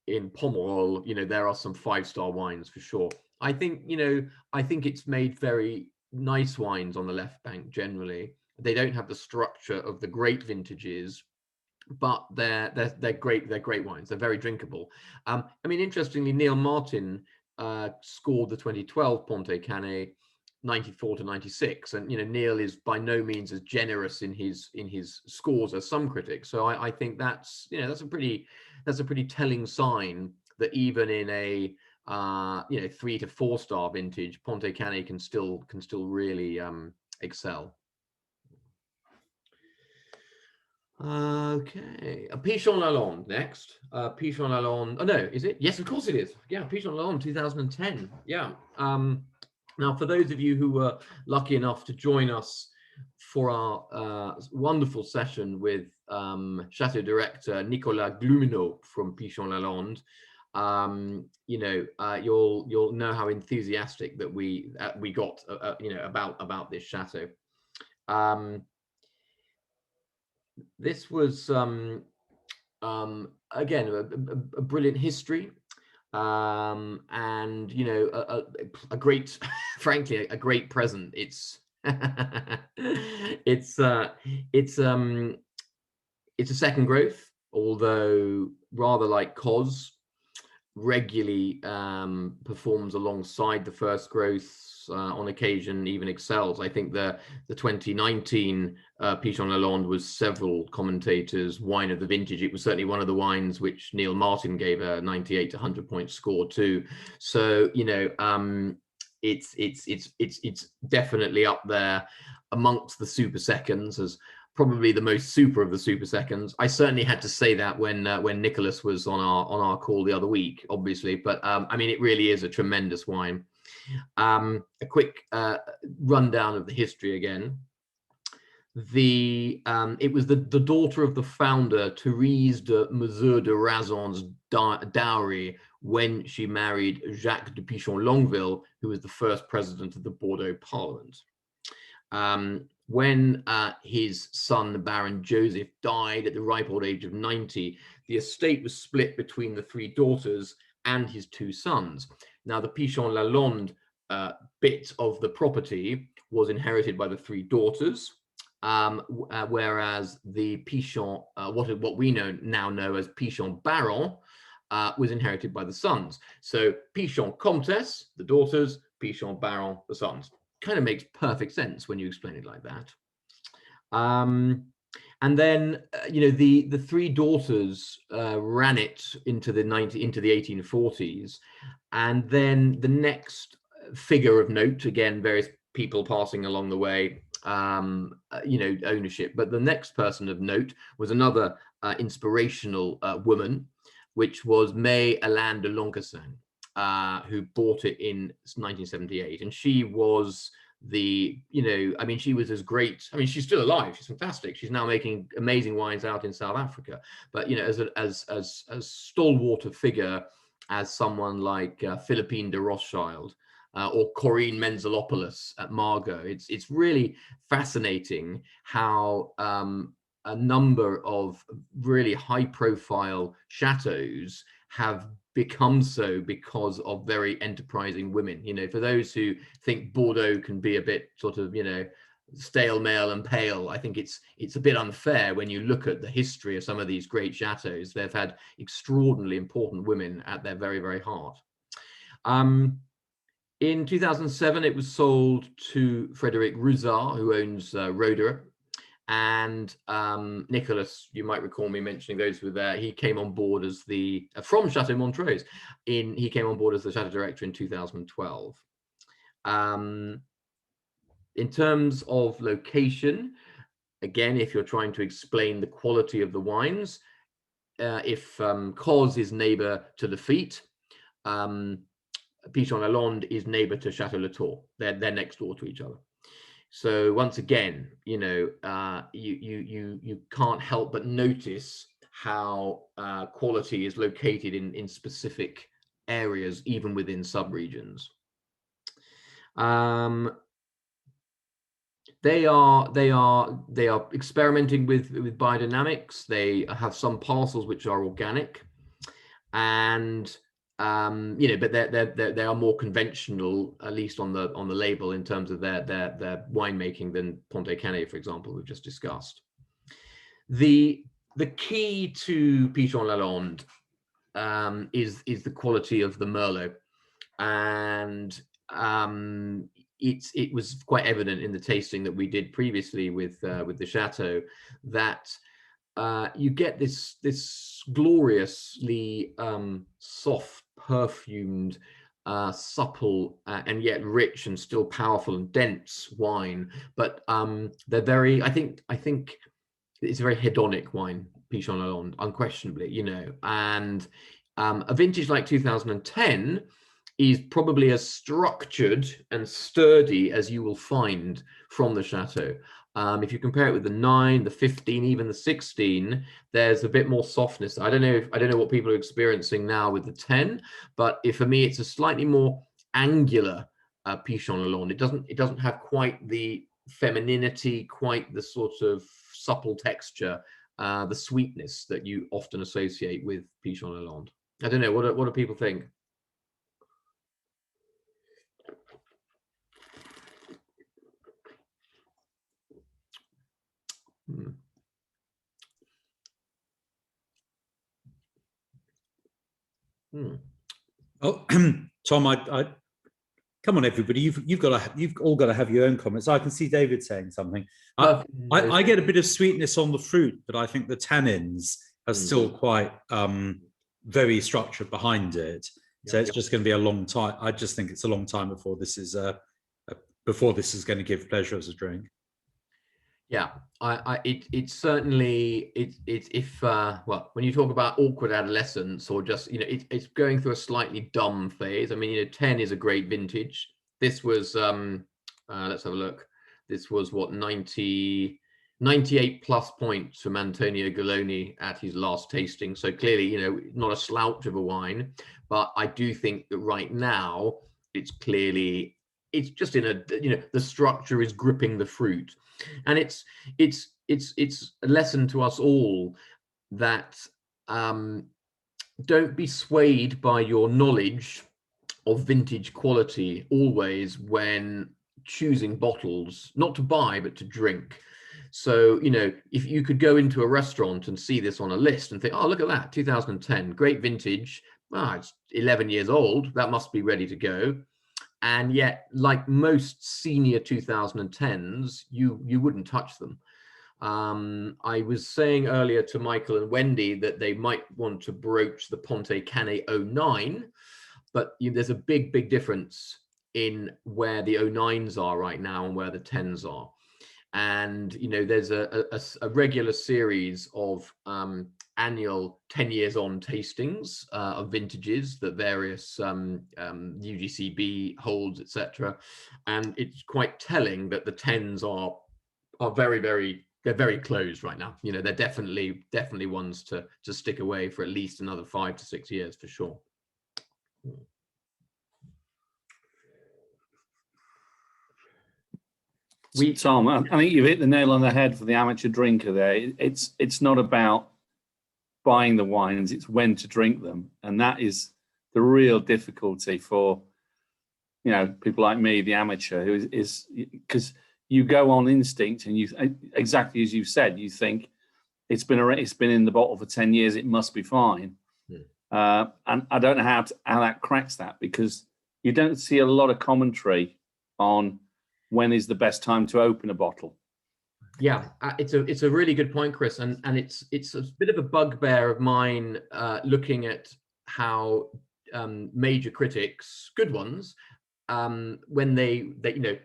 [SPEAKER 1] in Pomerol, you know, there are some 5-star wines for sure. I think it's made very nice wines on the left bank. Generally, they don't have the structure of the great vintages, but they're great. They're great wines. They're very drinkable. I mean, interestingly, Neil Martin scored the 2012 Pontet Canet 94 to 96, and you know, Neil is by no means as generous in his scores as some critics. So I think that's, you know, that's a pretty telling sign that even in a you know, 3 to 4 star vintage, Pontet Canet can still really excel. Okay, Pichon Lalande next. Pichon Lalande. Oh no, is it? Yes, of course it is. Yeah, Pichon Lalande 2010. Yeah. Now, for those of you who were lucky enough to join us for our wonderful session with Chateau director Nicolas Glumineau from Pichon Lalande, you know, you'll know how enthusiastic that we got, you know, about this chateau. This was again a brilliant history. And you know, a great, frankly, a great present. It's it's a second growth, although rather like Cos, regularly performs alongside the first growth, on occasion even excels. I think the 2019 Pichon Lalande was several commentators' wine of the vintage. It was certainly one of the wines which Neil Martin gave a 98 to 100 point score to. So, you know, it's definitely up there amongst the super seconds as probably the most super of the super seconds. I certainly had to say that when Nicholas was on our call the other week, obviously. But I mean, it really is a tremendous wine. A quick rundown of the history again. It was the daughter of the founder, Therese de Mesure de Razon's dowry when she married Jacques de Pichon Longueville, who was the first president of the Bordeaux Parliament. When his son, Baron Joseph, died at the ripe old age of 90, the estate was split between the three daughters and his two sons. Now, the Pichon Lalande bit of the property was inherited by the three daughters, whereas the Pichon, what we now know as Pichon Baron, was inherited by the sons. So Pichon Comtesse, the daughters, Pichon Baron, the sons. Kind of makes perfect sense when you explain it like that. And then the three daughters ran it into the 1840s, and then the next figure of note, again, various people passing along the way, ownership, but the next person of note was another inspirational woman, which was May Alain de Longuessin, who bought it in 1978, and she was she was as great. I mean, she's still alive. She's fantastic. She's now making amazing wines out in South Africa. But as stalwart a figure as someone like Philippine de Rothschild or Corinne Menzelopoulos at Margaux, it's really fascinating how a number of really high-profile chateaus have become so because of very enterprising women. For those who think Bordeaux can be a bit sort of, stale, male and pale, I think it's a bit unfair when you look at the history of some of these great chateaus. They've had extraordinarily important women at their very, very heart. In 2007, it was sold to Frédéric Rouzard, who owns Roederer. And Nicholas, you might recall me mentioning those who were there. He came on board as from Chateau Montrose. He came on board as the Chateau Director in 2012. In terms of location, again, if you're trying to explain the quality of the wines, if Cos is neighbor to Lafite, Pichon Lalande is neighbor to Chateau Latour. They're next door to each other. So once again, you can't help but notice how quality is located in specific areas, even within subregions. They are experimenting with biodynamics. They have some parcels which are organic, and but they are more conventional, at least on the label, in terms of their winemaking than Pontet Canet, for example, we've just discussed. The key to Pichon Lalande is the quality of the Merlot, and it was quite evident in the tasting that we did previously with the Chateau that you get this gloriously soft, perfumed, supple, and yet rich and still powerful and dense wine. But they're very, I think it's a very hedonic wine, Pichon Lalande, unquestionably, and a vintage like 2010 is probably as structured and sturdy as you will find from the Chateau. If you compare it with the 9, the 15, even the 16, there's a bit more softness. I don't know what people are experiencing now with the 10, but for me, it's a slightly more angular Pichon Lalande. It doesn't have quite the femininity, quite the sort of supple texture, the sweetness that you often associate with Pichon Lalande. I don't know. What do people think?
[SPEAKER 2] Oh, Tom, I come on, everybody. You've all got to have your own comments. I can see David saying something. I get a bit of sweetness on the fruit, but I think the tannins are still quite very structured behind it. So it's just going to be a long time. I just think it's a long time before this is going to give pleasure as a drink.
[SPEAKER 1] Yeah, it's certainly if well, when you talk about awkward adolescence or just it's going through a slightly dumb phase. I mean, 10 is a great vintage. This was let's have a look. This was what 98 plus points from Antonio Galoni at his last tasting. So clearly, not a slouch of a wine, but I do think that right now it's just in a the structure is gripping the fruit. And it's a lesson to us all that don't be swayed by your knowledge of vintage quality always when choosing bottles, not to buy but to drink. So if you could go into a restaurant and see this on a list and think, oh, look at that, 2010, great vintage, it's 11 years old, that must be ready to go. And yet, like most senior 2010s, you wouldn't touch them. I was saying earlier to Michael and Wendy that they might want to broach the Pontet Canet 09, but there's a big difference in where the 09s are right now and where the 10s are. And there's a regular series of annual 10 years on tastings of vintages that various UGCB holds, etc. And it's quite telling that the 10s are they're very close right now. They're definitely ones to stick away for at least another 5 to 6 years for sure.
[SPEAKER 3] Tom, I think you've hit the nail on the head for the amateur drinker there. It's not about buying the wines, it's when to drink them. And that is the real difficulty for, people like me, the amateur, who is because you go on instinct and you, exactly as you said, you think it's been in the bottle for 10 years, it must be fine. And I don't know how that cracks that, because you don't see a lot of commentary on when is the best time to open a bottle.
[SPEAKER 1] Yeah, it's a really good point, Chris, and it's a bit of a bugbear of mine looking at how major critics, good ones, when they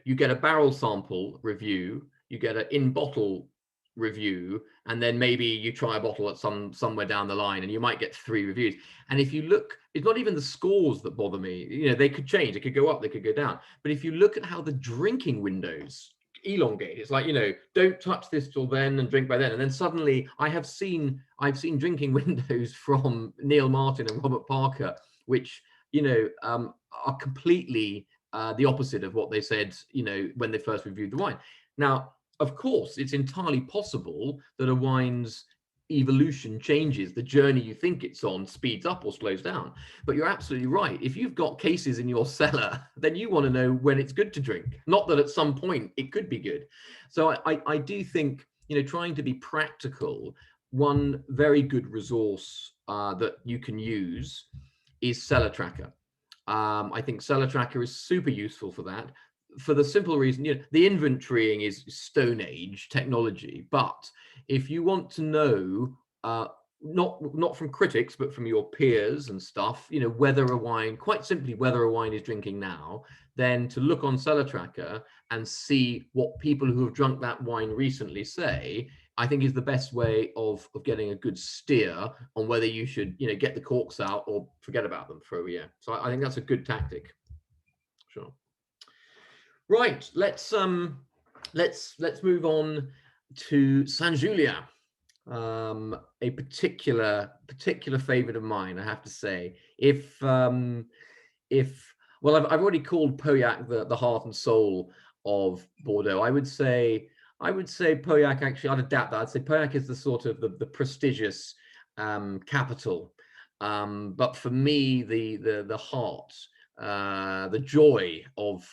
[SPEAKER 1] you get a barrel sample review, you get an in-bottle review, and then maybe you try a bottle at somewhere down the line and you might get 3 reviews. And if you look, it's not even the scores that bother me. They could change, they could go up, they could go down. But if you look at how the drinking windows elongate, it's like, don't touch this till then and drink by then. And then suddenly I've seen drinking windows from Neil Martin and Robert Parker, which are completely the opposite of what they said when they first reviewed the wine. Now, of course, it's entirely possible that a wine's evolution changes, the journey you think it's on speeds up or slows down. But you're absolutely right. If you've got cases in your cellar, then you want to know when it's good to drink, not that at some point it could be good. So I do think, trying to be practical, one very good resource that you can use is Cellar Tracker. I think Cellar Tracker is super useful for that, for the simple reason, the inventorying is Stone Age technology. But if you want to know, not from critics, but from your peers and stuff, whether a wine is drinking now, then to look on Cellar Tracker and see what people who have drunk that wine recently say, I think is the best way of getting a good steer on whether you should, get the corks out or forget about them for a year. So I think that's a good tactic. Sure. Right, let's move on to Saint Julien, a particular favorite of mine, I have to say. I've already called Pauillac the heart and soul of Bordeaux. I would say Pauillac, actually, I'd adapt that. I'd say Pauillac is the sort of the prestigious capital, but for me, the heart, the joy of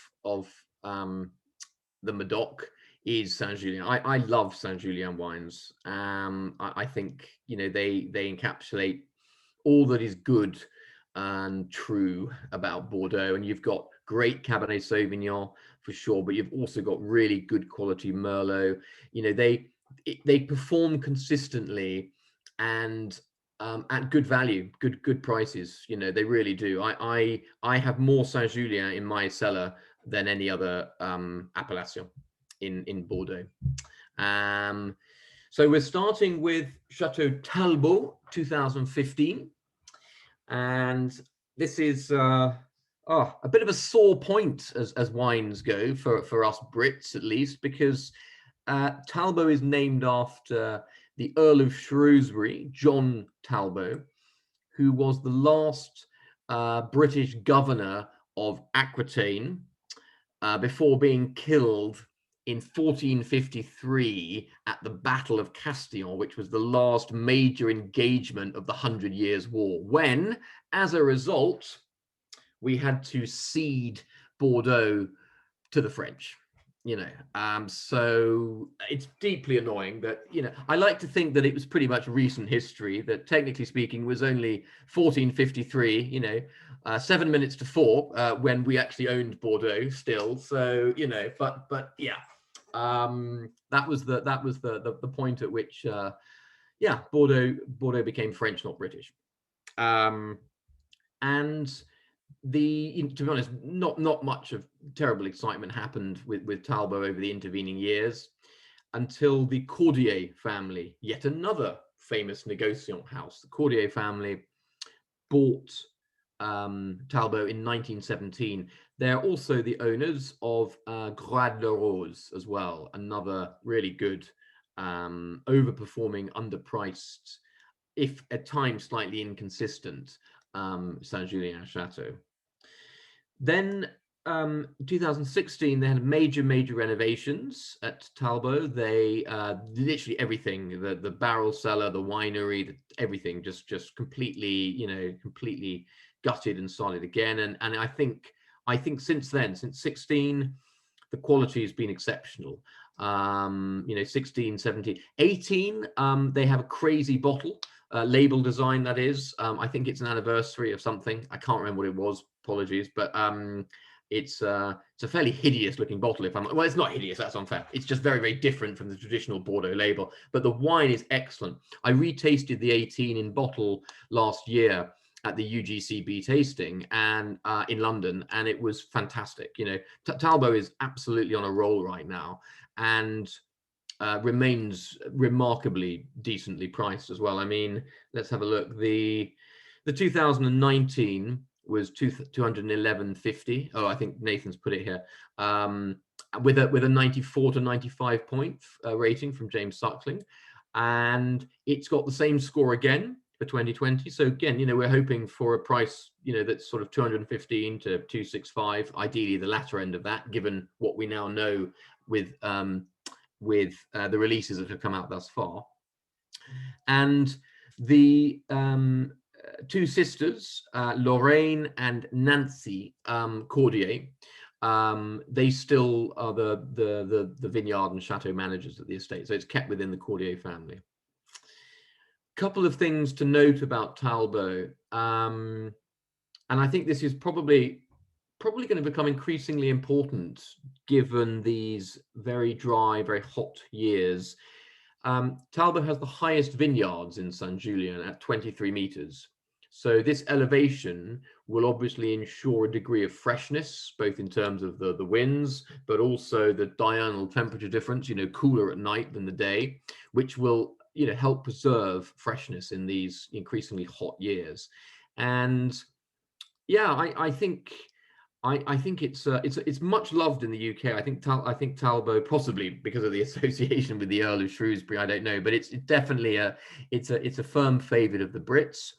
[SPEAKER 1] the Medoc is Saint Julien. I love Saint Julien wines. I think they encapsulate all that is good and true about Bordeaux. And you've got great Cabernet Sauvignon for sure, but you've also got really good quality Merlot. They perform consistently, and at good value, good prices. You know, they really do. I have more Saint Julien in my cellar than any other appellation in Bordeaux. So we're starting with Chateau Telbo 2015, and this is a bit of a sore point as wines go for us Brits, at least, because Talbot is named after the Earl of Shrewsbury, John Talbot, who was the last British governor of Aquitaine before being killed in 1453 at the Battle of Castillon, which was the last major engagement of the 100 Years' War, when, as a result, we had to cede Bordeaux to the French. You know, so it's deeply annoying that, you know, I like to think that it was pretty much recent history, that technically speaking was only 1453, you know, 7 minutes to 4 when we actually owned Bordeaux still. So, you know, but yeah, that was the point at which, yeah, Bordeaux became French, not British. And to be honest, not much of terrible excitement happened with Talbot over the intervening years until the Cordier family, yet another famous negociant house. The Cordier family bought Talbot in 1917. They're also the owners of Grade le Rose as well, another really good, overperforming, underpriced, if at times slightly inconsistent, Saint Julien Chateau. Then 2016, they had major renovations at Talbot. They literally everything, the barrel cellar, the winery, everything just completely, you know, completely gutted and solid again. And I think since then, since 16, the quality has been exceptional. You know, 16, 17, 18, they have a crazy bottle. Label design, that is. I think it's an anniversary of something. I can't remember what it was. Apologies, but it's a fairly hideous looking bottle. Well, it's not hideous. That's unfair. It's just very different from the traditional Bordeaux label. But the wine is excellent. I retasted the 18 in bottle last year at the UGCB tasting and in London, and it was fantastic. You know, Talbot is absolutely on a roll right now, and remains remarkably decently priced as well. I mean, let's have a look. The 2019 was 211.50. Oh, I think Nathan's put it here. With a 94 to 95 point rating from James Suckling, and it's got the same score again for 2020. So again, you know, we're hoping for a price, you know, that's sort of 215 to 265, ideally the latter end of that, given what we now know with the releases that have come out thus far. And the two sisters, Lorraine and Nancy Cordier, they still are the vineyard and chateau managers at the estate, so it's kept within the Cordier family. Couple of things to note about Talbot, and I think this is probably going to become increasingly important given these very dry, very hot years. Talbot has the highest vineyards in Saint Julien at 23 meters. So this elevation will obviously ensure a degree of freshness, both in terms of the winds, but also the diurnal temperature difference, you know, cooler at night than the day, which will, you know, help preserve freshness in these increasingly hot years. And yeah, I think it's much loved in the UK. I think Talbot, possibly because of the association with the Earl of Shrewsbury, I don't know, but it's definitely a firm favourite of the Brits,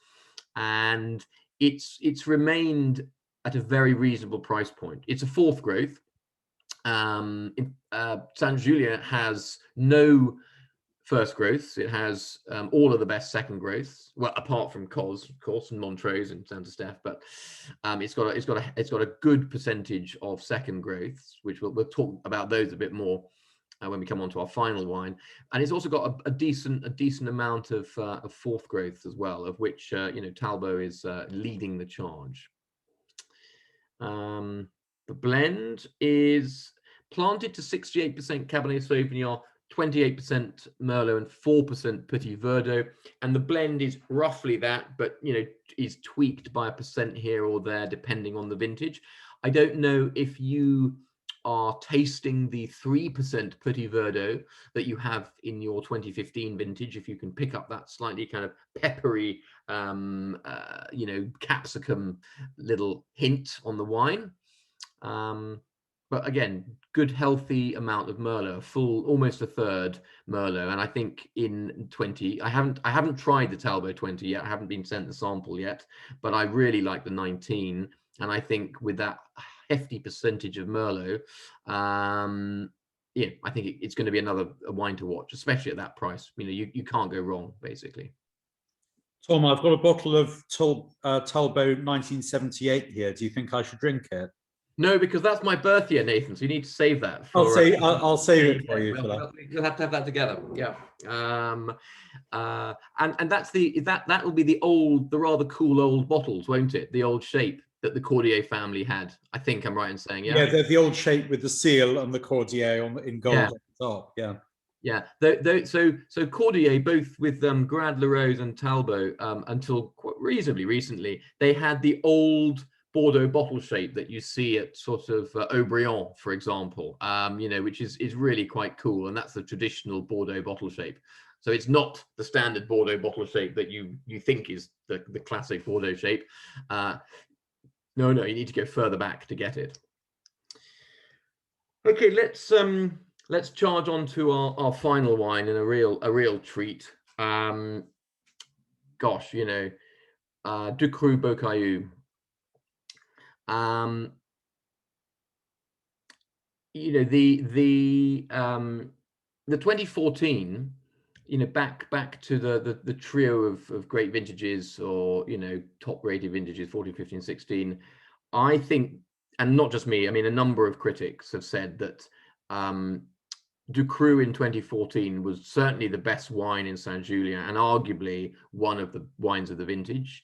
[SPEAKER 1] and it's remained at a very reasonable price point. It's a fourth growth. Saint Julien has no first growths. It has all of the best second growths, well, apart from Cos, of course, and Montrose and St Estephe, but it's got a good percentage of second growths, which we'll talk about those a bit more when we come on to our final wine. And it's also got a decent amount of fourth growths as well, of which you know, Talbot is leading the charge. The blend is planted to 68% Cabernet Sauvignon, 28% Merlot and 4% Petit Verdot, and the blend is roughly that, but is tweaked by a percent here or there depending on the vintage. I don't know if you are tasting the 3% Petit Verdot that you have in your 2015 vintage, if you can pick up that slightly kind of peppery, capsicum little hint on the wine. But again, good healthy amount of Merlot, full, almost a third Merlot. And I think in 20, I haven't tried the Talbot 20 yet. I haven't been sent the sample yet, but I really like the 19. And I think with that hefty percentage of Merlot, yeah, I think it's going to be another wine to watch, especially at that price. You can't go wrong, basically.
[SPEAKER 2] Tom, I've got a bottle of Talbot 1978 here. Do you think I should drink it?
[SPEAKER 1] No, because that's my birth year, Nathan. So you need to save that.
[SPEAKER 2] I'll save it for you.
[SPEAKER 1] You'll have to have that together. Yeah. And that will be the rather cool old bottles, won't it? The old shape that the Cordier family had. I think I'm right in saying, yeah.
[SPEAKER 2] Yeah, they're the old shape with the seal and the Cordier in gold on the top. Yeah.
[SPEAKER 1] Yeah. So Cordier, both with Grad Larose and Talbot, until reasonably recently, they had the old Bordeaux bottle shape that you see at sort of Aubryon, for example, which is really quite cool. And that's the traditional Bordeaux bottle shape. So it's not the standard Bordeaux bottle shape that you think is the classic Bordeaux shape. No, you need to go further back to get it. Okay, let's charge on to our final wine and a real treat. Ducru Beaucaillou. The 2014, back to the trio of great vintages, or top rated vintages, 14, 15, 16. I think, and not just me, I mean a number of critics have said that Ducru in 2014 was certainly the best wine in Saint Julien, and arguably one of the wines of the vintage.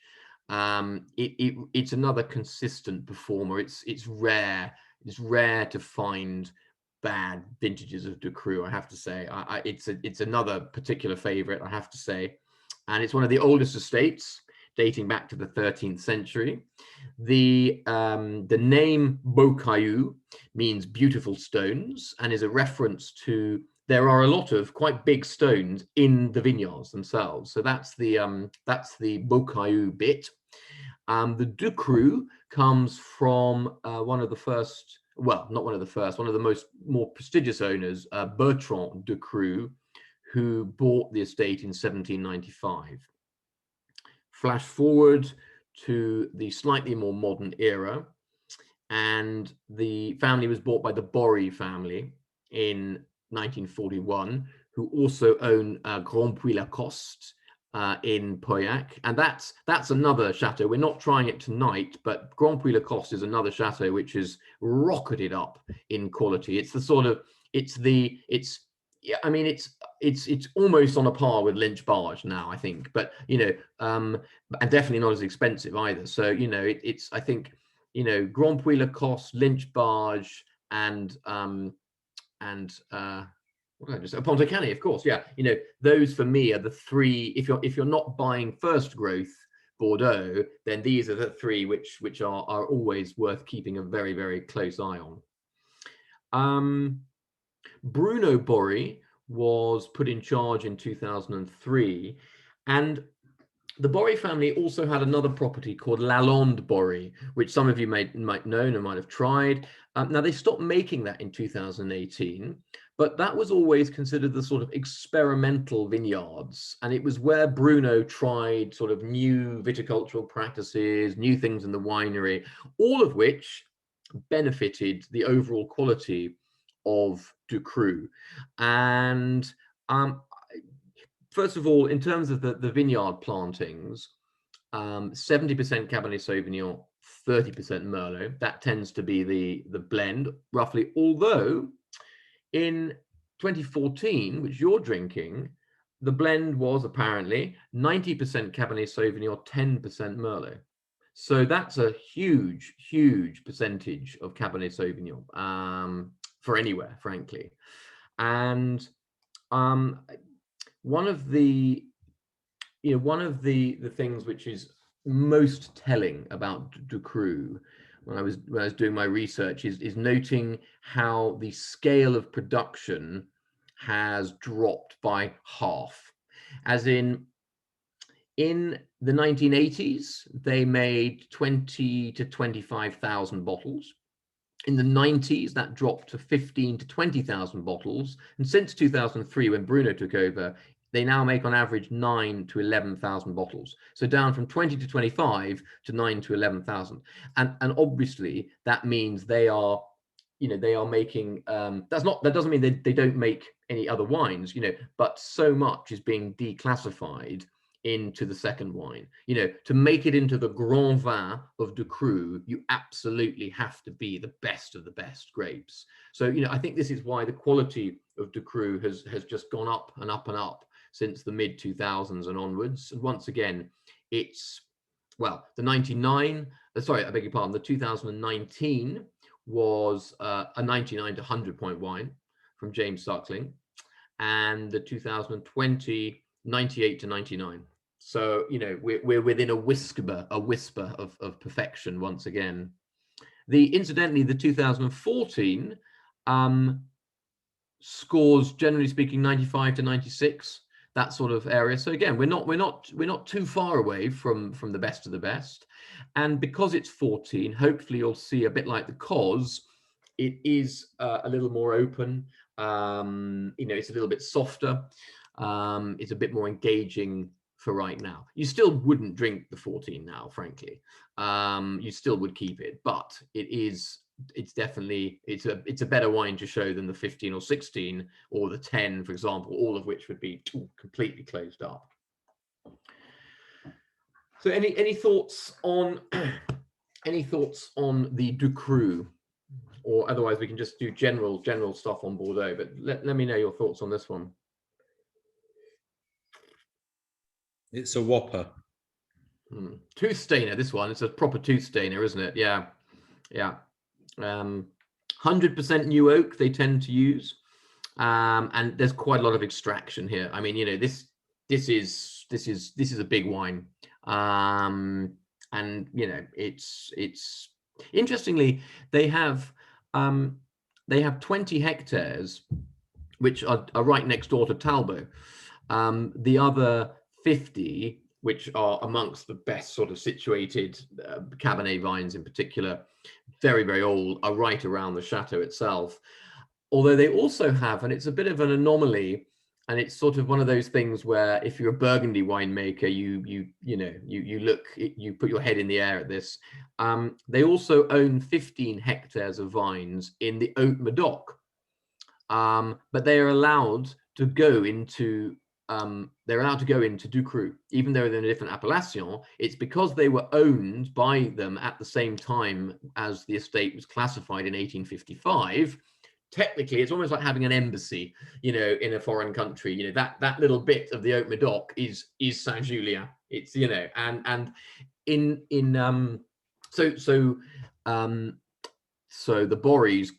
[SPEAKER 1] It's another consistent performer. It's rare to find bad vintages of Ducru, I have to say. It's another particular favorite, I have to say, and it's one of the oldest estates, dating back to the 13th century. The name Beaucaillou means beautiful stones, and is a reference to, there are a lot of quite big stones in the vineyards themselves. So that's the Beaucaillou bit. The Ducru comes from one of the first, well, not one of the first, one of the more prestigious owners, Bertrand Ducru, who bought the estate in 1795. Flash forward to the slightly more modern era, and the family was bought by the Bori family in 1941, who also own Grand Puy-Lacoste in Pauillac, and that's another chateau. We're not trying it tonight, but Grand Puy-Lacoste is another chateau which is rocketed up in quality. It's almost on a par with Lynch Barge now, I think, but and definitely not as expensive either. So I think Grand Puy-Lacoste, Lynch Barge, and Pontet, Canet, of course, yeah. Those for me are the three. If you're not buying first growth Bordeaux, then these are the three which are always worth keeping a very, very close eye on. Bruno Bori was put in charge in 2003, and the Bori family also had another property called Lalande Bori, which some of you might know and might have tried. Now they stopped making that in 2018, but that was always considered the sort of experimental vineyards, and it was where Bruno tried sort of new viticultural practices, new things in the winery, all of which benefited the overall quality of Ducru. And first of all, in terms of the vineyard plantings, 70% Cabernet Sauvignon, 30% Merlot. That tends to be the blend, roughly. Although in 2014, which you're drinking, the blend was apparently 90% Cabernet Sauvignon, 10% Merlot. So that's a huge, huge percentage of Cabernet Sauvignon for anywhere, frankly. And One of the things which is most telling about Ducru when I was doing my research is noting how the scale of production has dropped by half. As in the 1980s, they made 20 to 25,000 bottles. In the 90s, that dropped to 15 to 20,000 bottles. And since 2003, when Bruno took over, they now make on average 9 to 11,000 bottles. So down from 20 to 25 to 9 to 11,000. And obviously that means they are making, that doesn't mean they don't make any other wines, but so much is being declassified into the second wine. To make it into the Grand Vin of Ducru, you absolutely have to be the best of the best grapes. So, I think this is why the quality of Ducru has just gone up and up and up since the mid 2000s and onwards. And once again, it's, well, the 2019 was a 99 to 100 point wine from James Suckling, and the 2020 98 to 99. So we're within a whisper of perfection once again. Incidentally, the 2014 scores, generally speaking, 95 to 96, that sort of area. So again, we're not too far away from the best of the best. And because it's 14, hopefully you'll see, a bit like the Cos, it is a little more open. It's a little bit softer. It's a bit more engaging for right now. You still wouldn't drink the 14 now, frankly. You still would keep it, but it's a better wine to show than the 15 or 16 or the 10, for example, all of which would be completely closed up. So any thoughts on the Ducru? Or otherwise we can just do general stuff on Bordeaux, but let me know your thoughts on this one.
[SPEAKER 2] It's a whopper.
[SPEAKER 1] Tooth stainer, this one. It's a proper tooth stainer, isn't it? Yeah. 100% new oak they tend to use, and there's quite a lot of extraction here. I mean, this is a big wine, and it's interestingly, they have 20 hectares which are right next door to Talbot. The other 50, which are amongst the best sort of situated Cabernet vines in particular, very, very old, are right around the chateau itself. Although they also have, and it's a bit of an anomaly, and it's sort of one of those things where if you're a Burgundy winemaker, you put your head in the air at this. They also own 15 hectares of vines in the Haute Medoc, but they are allowed to go into Ducru, even though they're in a different appellation. It's because they were owned by them at the same time as the estate was classified in 1855. Technically, it's almost like having an embassy, in a foreign country. That little bit of the Haute Medoc is Saint Julien. It's so the Boris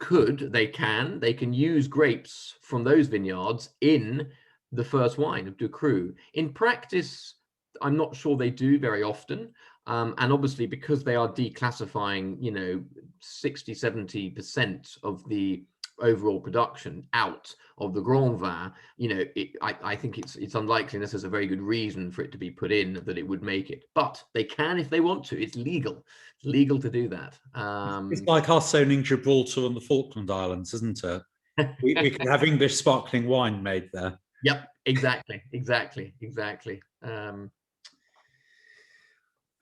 [SPEAKER 1] they can use grapes from those vineyards in the first wine of Ducru. In practice, I'm not sure they do very often. And obviously, because they are declassifying, 60-70% of the overall production out of the Grand Vin, I think it's unlikely, unless there's a very good reason for it to be put in, that it would make it. But they can if they want to. It's legal to do that.
[SPEAKER 2] It's like us owning Gibraltar and the Falkland Islands, isn't it? we can have English sparkling wine made there.
[SPEAKER 1] Yep, exactly.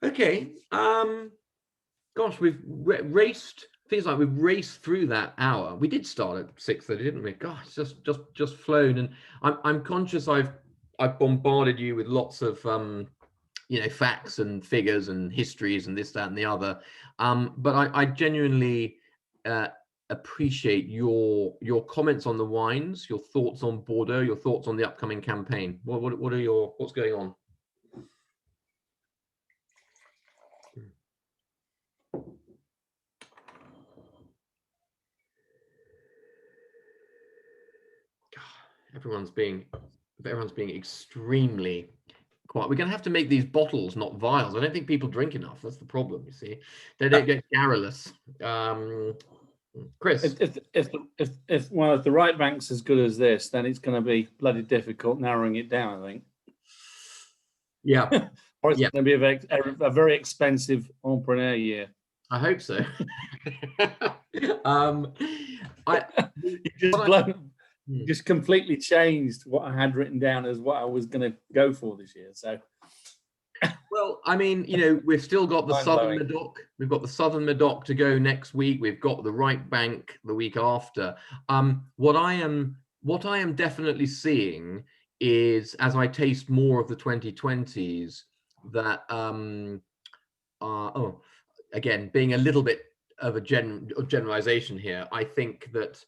[SPEAKER 1] Okay. Gosh, we've raced. Feels like we've raced through that hour. We did start at 6:30, didn't we? Gosh, it's just flown. And I'm conscious I've bombarded you with lots of facts and figures and histories and this, that, and the other. But I genuinely appreciate your comments on the wines, your thoughts on Bordeaux, your thoughts on the upcoming campaign. What's going on? everyone's being extremely quiet. We're going to have to make these bottles, not vials. I don't think people drink enough. That's the problem. You see, they don't get garrulous. Chris,
[SPEAKER 3] if the right bank's as good as this, then it's going to be bloody difficult narrowing it down, I think.
[SPEAKER 1] Yeah.
[SPEAKER 3] Or it's going to be a very expensive En Primeur year.
[SPEAKER 1] I hope so.
[SPEAKER 3] You just completely changed what I had written down as what I was going to go for this year. So,
[SPEAKER 1] well, I mean, we've still got the Southern Medoc. We've got the Southern Medoc to go next week. We've got the right bank the week after. What I am definitely seeing is, as I taste more of the 2020s, that again, being a little bit of a generalization here, I think that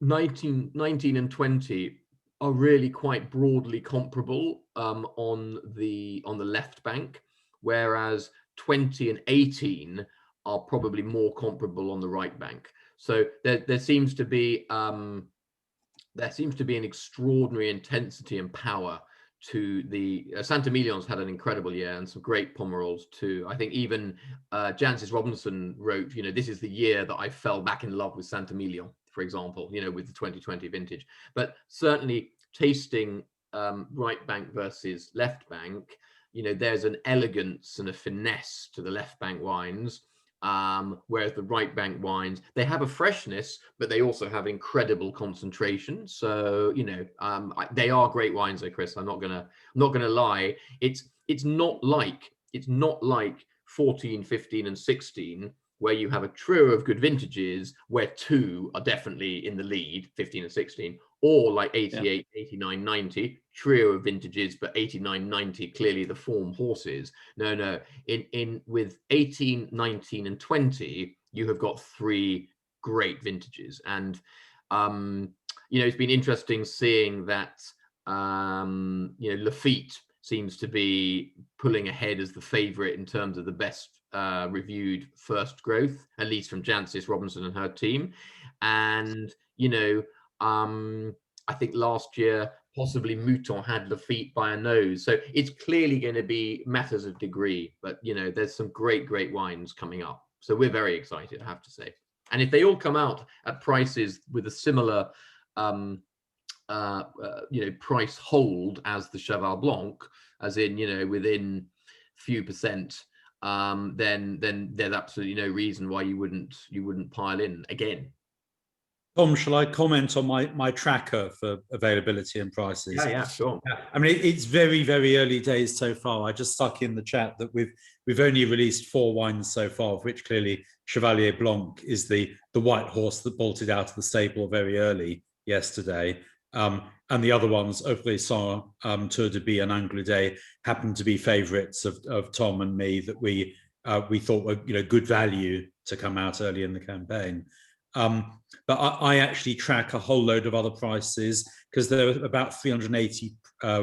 [SPEAKER 1] 19 and 20 are really quite broadly comparable on the left bank, whereas 20 and 18 are probably more comparable on the right bank. So there seems to be an extraordinary intensity and power to the Saint-Emilion's had an incredible year and some great Pomerols too. I think even Jancis Robinson wrote, this is the year that I fell back in love with Saint-Emilion, for example, with the 2020 vintage. But certainly tasting right bank versus left bank, there's an elegance and a finesse to the left bank wines. Whereas the right bank wines, they have a freshness, but they also have incredible concentration. So they are great wines, though, Chris. I'm not gonna lie. It's not like 14, 15, and 16, where you have a trio of good vintages where two are definitely in the lead, 15 and 16, or like 88, 89, 90, trio of vintages, but 89, 90 clearly the form horses. No. In with 18, 19, and 20, you have got three great vintages. And it's been interesting seeing that Lafite seems to be pulling ahead as the favorite in terms of the best reviewed first growth, at least from Jancis Robinson and her team. And I think last year possibly Mouton had Lafite by a nose. So it's clearly going to be matters of degree, but there's some great wines coming up. So we're very excited, I have to say. And if they all come out at prices with a similar price hold as the Cheval Blanc, as in within few percent, then there's absolutely no reason why you wouldn't pile in again.
[SPEAKER 2] Tom, shall I comment on my tracker for availability and prices?
[SPEAKER 1] Yeah, sure.
[SPEAKER 2] I mean, it's very, very early days so far. I just stuck in the chat that we've only released 4 wines so far, of which clearly Chevalier Blanc is the white horse that bolted out of the stable very early yesterday. And the other ones, Auvresson, Tour de Bie, and Angleday, happen to be favourites of Tom and me that we thought were good value to come out early in the campaign. But I actually track a whole load of other prices, because there are about 380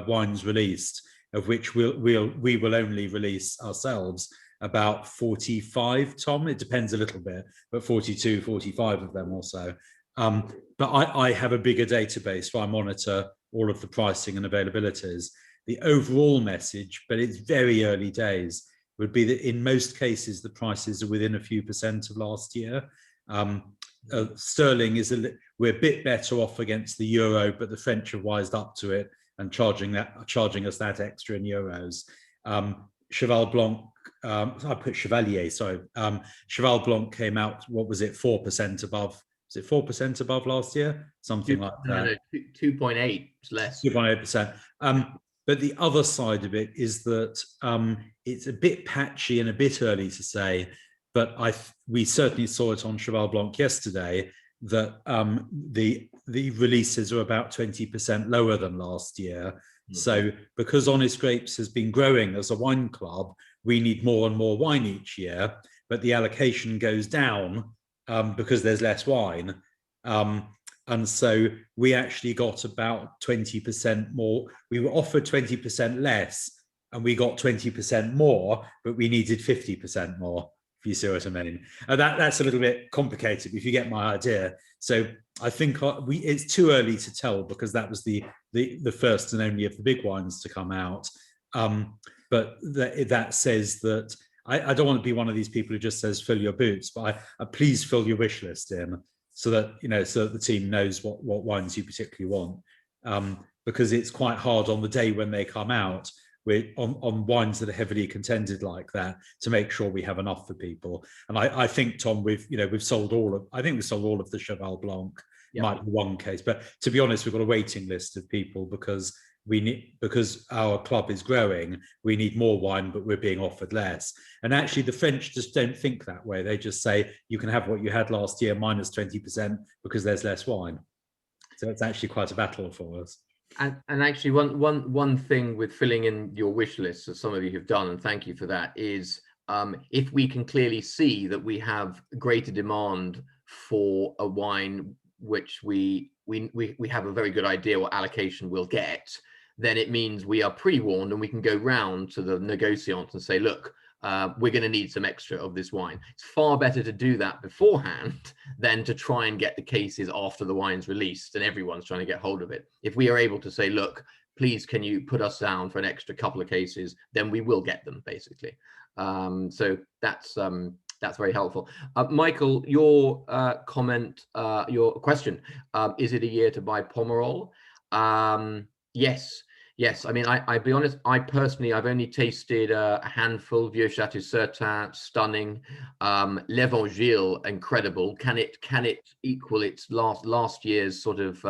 [SPEAKER 2] wines released, of which we will only release ourselves about 45, Tom. It depends a little bit, but 42, 45 of them or so. But I have a bigger database where I monitor all of the pricing and availabilities. The overall message, but it's very early days, would be that in most cases the prices are within a few percent of last year. Sterling we're a bit better off against the euro, but the French have wised up to it and charging us that extra in euros. Cheval Blanc, I put Chevalier, sorry. Cheval Blanc came out, what was it, 4% above? Was it 4% above last year? Something like that.
[SPEAKER 1] No, 2.8 less.
[SPEAKER 2] 2.8%. But the other side of it is that it's a bit patchy and a bit early to say, but we certainly saw it on Cheval Blanc yesterday that the releases are about 20% lower than last year. Mm-hmm. So because Honest Grapes has been growing as a wine club, we need more and more wine each year, but the allocation goes down because there's less wine. And so we actually got about 20% more. We were offered 20% less and we got 20% more, but we needed 50% more. if you see what I mean. That's a little bit complicated, if you get my idea. So I think it's too early to tell, because that was the first and only of the big wines to come out. But that says that I don't want to be one of these people who just says fill your boots, but please fill your wish list in, so that so that the team knows what wines you particularly want, because it's quite hard on the day when they come out on wines that are heavily contended like that, to make sure we have enough for people. And I think, Tom, we've sold all of the Cheval Blanc. Yep. Might be one case, but to be honest, we've got a waiting list of people, because our club is growing. We need more wine, but we're being offered less. And actually, the French just don't think that way. They just say you can have what you had last year minus 20% because there's less wine. So it's actually quite a battle for us.
[SPEAKER 1] And actually, one thing with filling in your wish list, as some of you have done, and thank you for that, is if we can clearly see that we have greater demand for a wine which we have a very good idea what allocation we'll get, then it means we are pre-warned, and we can go round to the negociants and say, look, we're going to need some extra of this wine. It's far better to do that beforehand than to try and get the cases after the wine's released and everyone's trying to get hold of it. If we are able to say, look, please, can you put us down for an extra couple of cases, then we will get them, basically. So that's very helpful. Michael, your comment, your question, is it a year to buy Pomerol? Yes. I mean, I'll be honest, I've only tasted a handful. Vieux Chateau Certain, stunning. L'Evangile, incredible. Can it equal its last year's sort of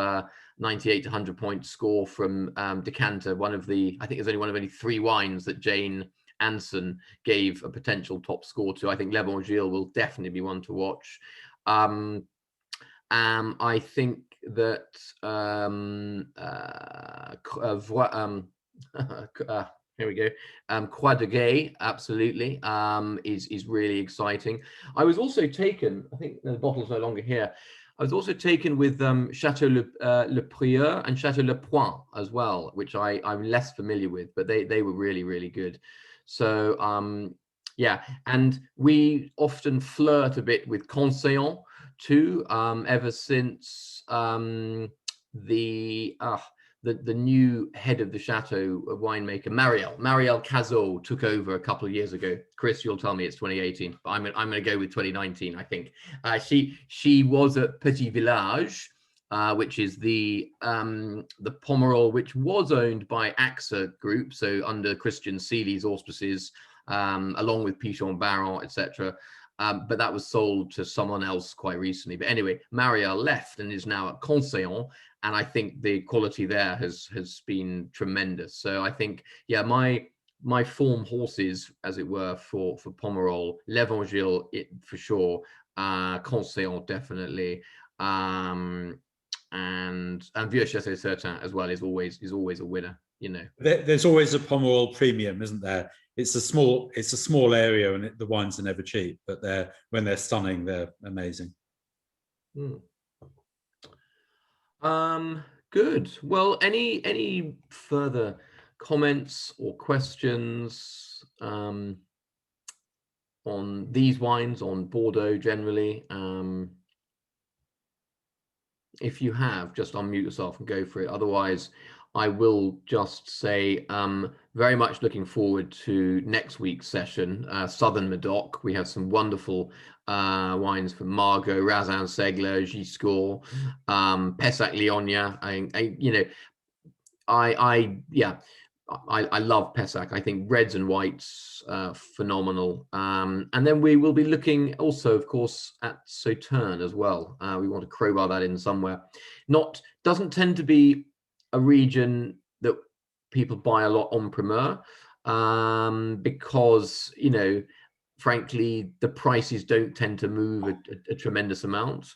[SPEAKER 1] 98 to 100 point score from Decanter? I think there's only one of only 3 wines that Jane Anson gave a potential top score to. I think L'Evangile will definitely be one to watch. I think that here we go. Croix de Gay, absolutely, is really exciting. I was also taken, I think the bottle's no longer here. I was also taken with Chateau Le Prieur and Chateau Le Point as well, which I'm less familiar with, but they were really, really good. So yeah, and we often flirt a bit with Conseillon too, ever since the new head of the Chateau winemaker, Marielle Cazot, took over a couple of years ago. Chris, you'll tell me it's 2018, but I'm going to go with 2019, I think. She was at Petit Village, which is the Pomerol, which was owned by AXA Group, so under Christian Seeley's auspices, along with Pichon Baron, etc. But that was sold to someone else quite recently. But anyway, Marielle left and is now at Conseillon, and I think the quality there has been tremendous. So I think, yeah, my form horses, as it were, for Pomerol, L'Evangile, for sure, Conseillon definitely, and Vieux Chateau Certain as well is always a winner.
[SPEAKER 2] There's always a Pomerol premium, isn't there? It's a small area, and the wines are never cheap, but when they're stunning, they're amazing.
[SPEAKER 1] Good. Well, any further comments or questions on these wines, on Bordeaux generally? If you have, just unmute yourself and go for it. Otherwise, I will just say very much looking forward to next week's session, Southern Medoc. We have some wonderful wines from Margaux, Razin Segler, Giscourt, Pessac Léognan. I love Pessac. I think reds and whites phenomenal. And then we will be looking also, of course, at Sauternes as well. We want to crowbar that in somewhere. Doesn't tend to be a region that people buy a lot en primeur, because frankly the prices don't tend to move a tremendous amount,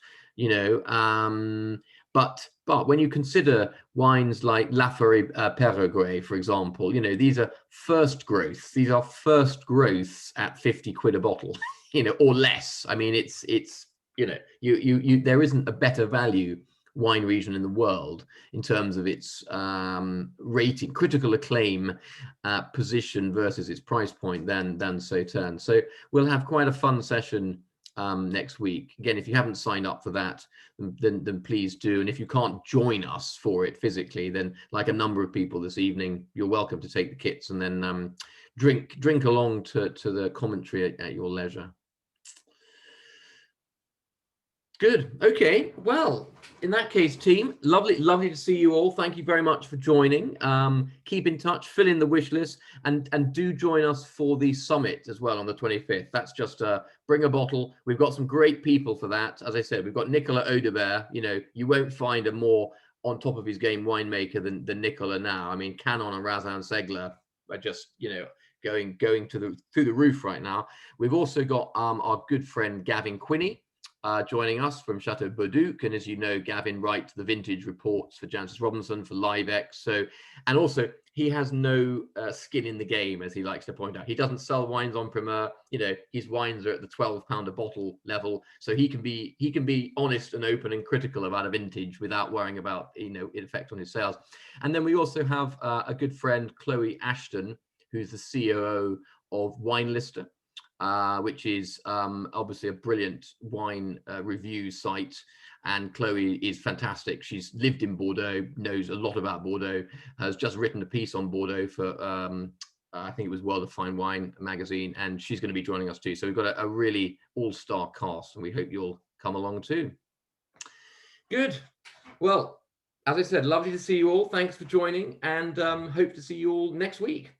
[SPEAKER 1] but when you consider wines like Laforêt Périgueux, for example, these are first growths at 50 quid a bottle, or less. I mean, it's there isn't a better value wine region in the world in terms of its rating, critical acclaim, position versus its price point than Sauternes. So we'll have quite a fun session next week. Again, if you haven't signed up for that, then please do. And if you can't join us for it physically, then like a number of people this evening, you're welcome to take the kits and then drink along to the commentary at your leisure. Good. Okay. Well, in that case, team, lovely to see you all. Thank you very much for joining. Keep in touch, fill in the wish list, and do join us for the summit as well on the 25th. That's just bring a bottle. We've got some great people for that. As I said, we've got Nicolas Audebert. You know, you won't find a more on top of his game winemaker than Nicolas now. I mean, Canon and Razin Segler are just, you know, going through the roof right now. We've also got our good friend Gavin Quinney joining us from Chateau Bordeaux, and as you know, Gavin writes the vintage reports for Jancis Robinson, for LiveX. So, and also he has no skin in the game, as he likes to point out. He doesn't sell wines en primeur. You know, his wines are at the £12 a bottle level, so he can be honest and open and critical about a vintage without worrying about, you know, its effect on his sales. And then we also have a good friend, Chloe Ashton, who's the COO of Wine Lister, which is obviously a brilliant wine review site. And Chloe is fantastic. She's lived in Bordeaux, knows a lot about Bordeaux, has just written a piece on Bordeaux for, I think it was World of Fine Wine magazine, and she's going to be joining us too. So we've got a really all-star cast, and we hope you'll come along too. Good. Well, as I said, lovely to see you all. Thanks for joining, and hope to see you all next week.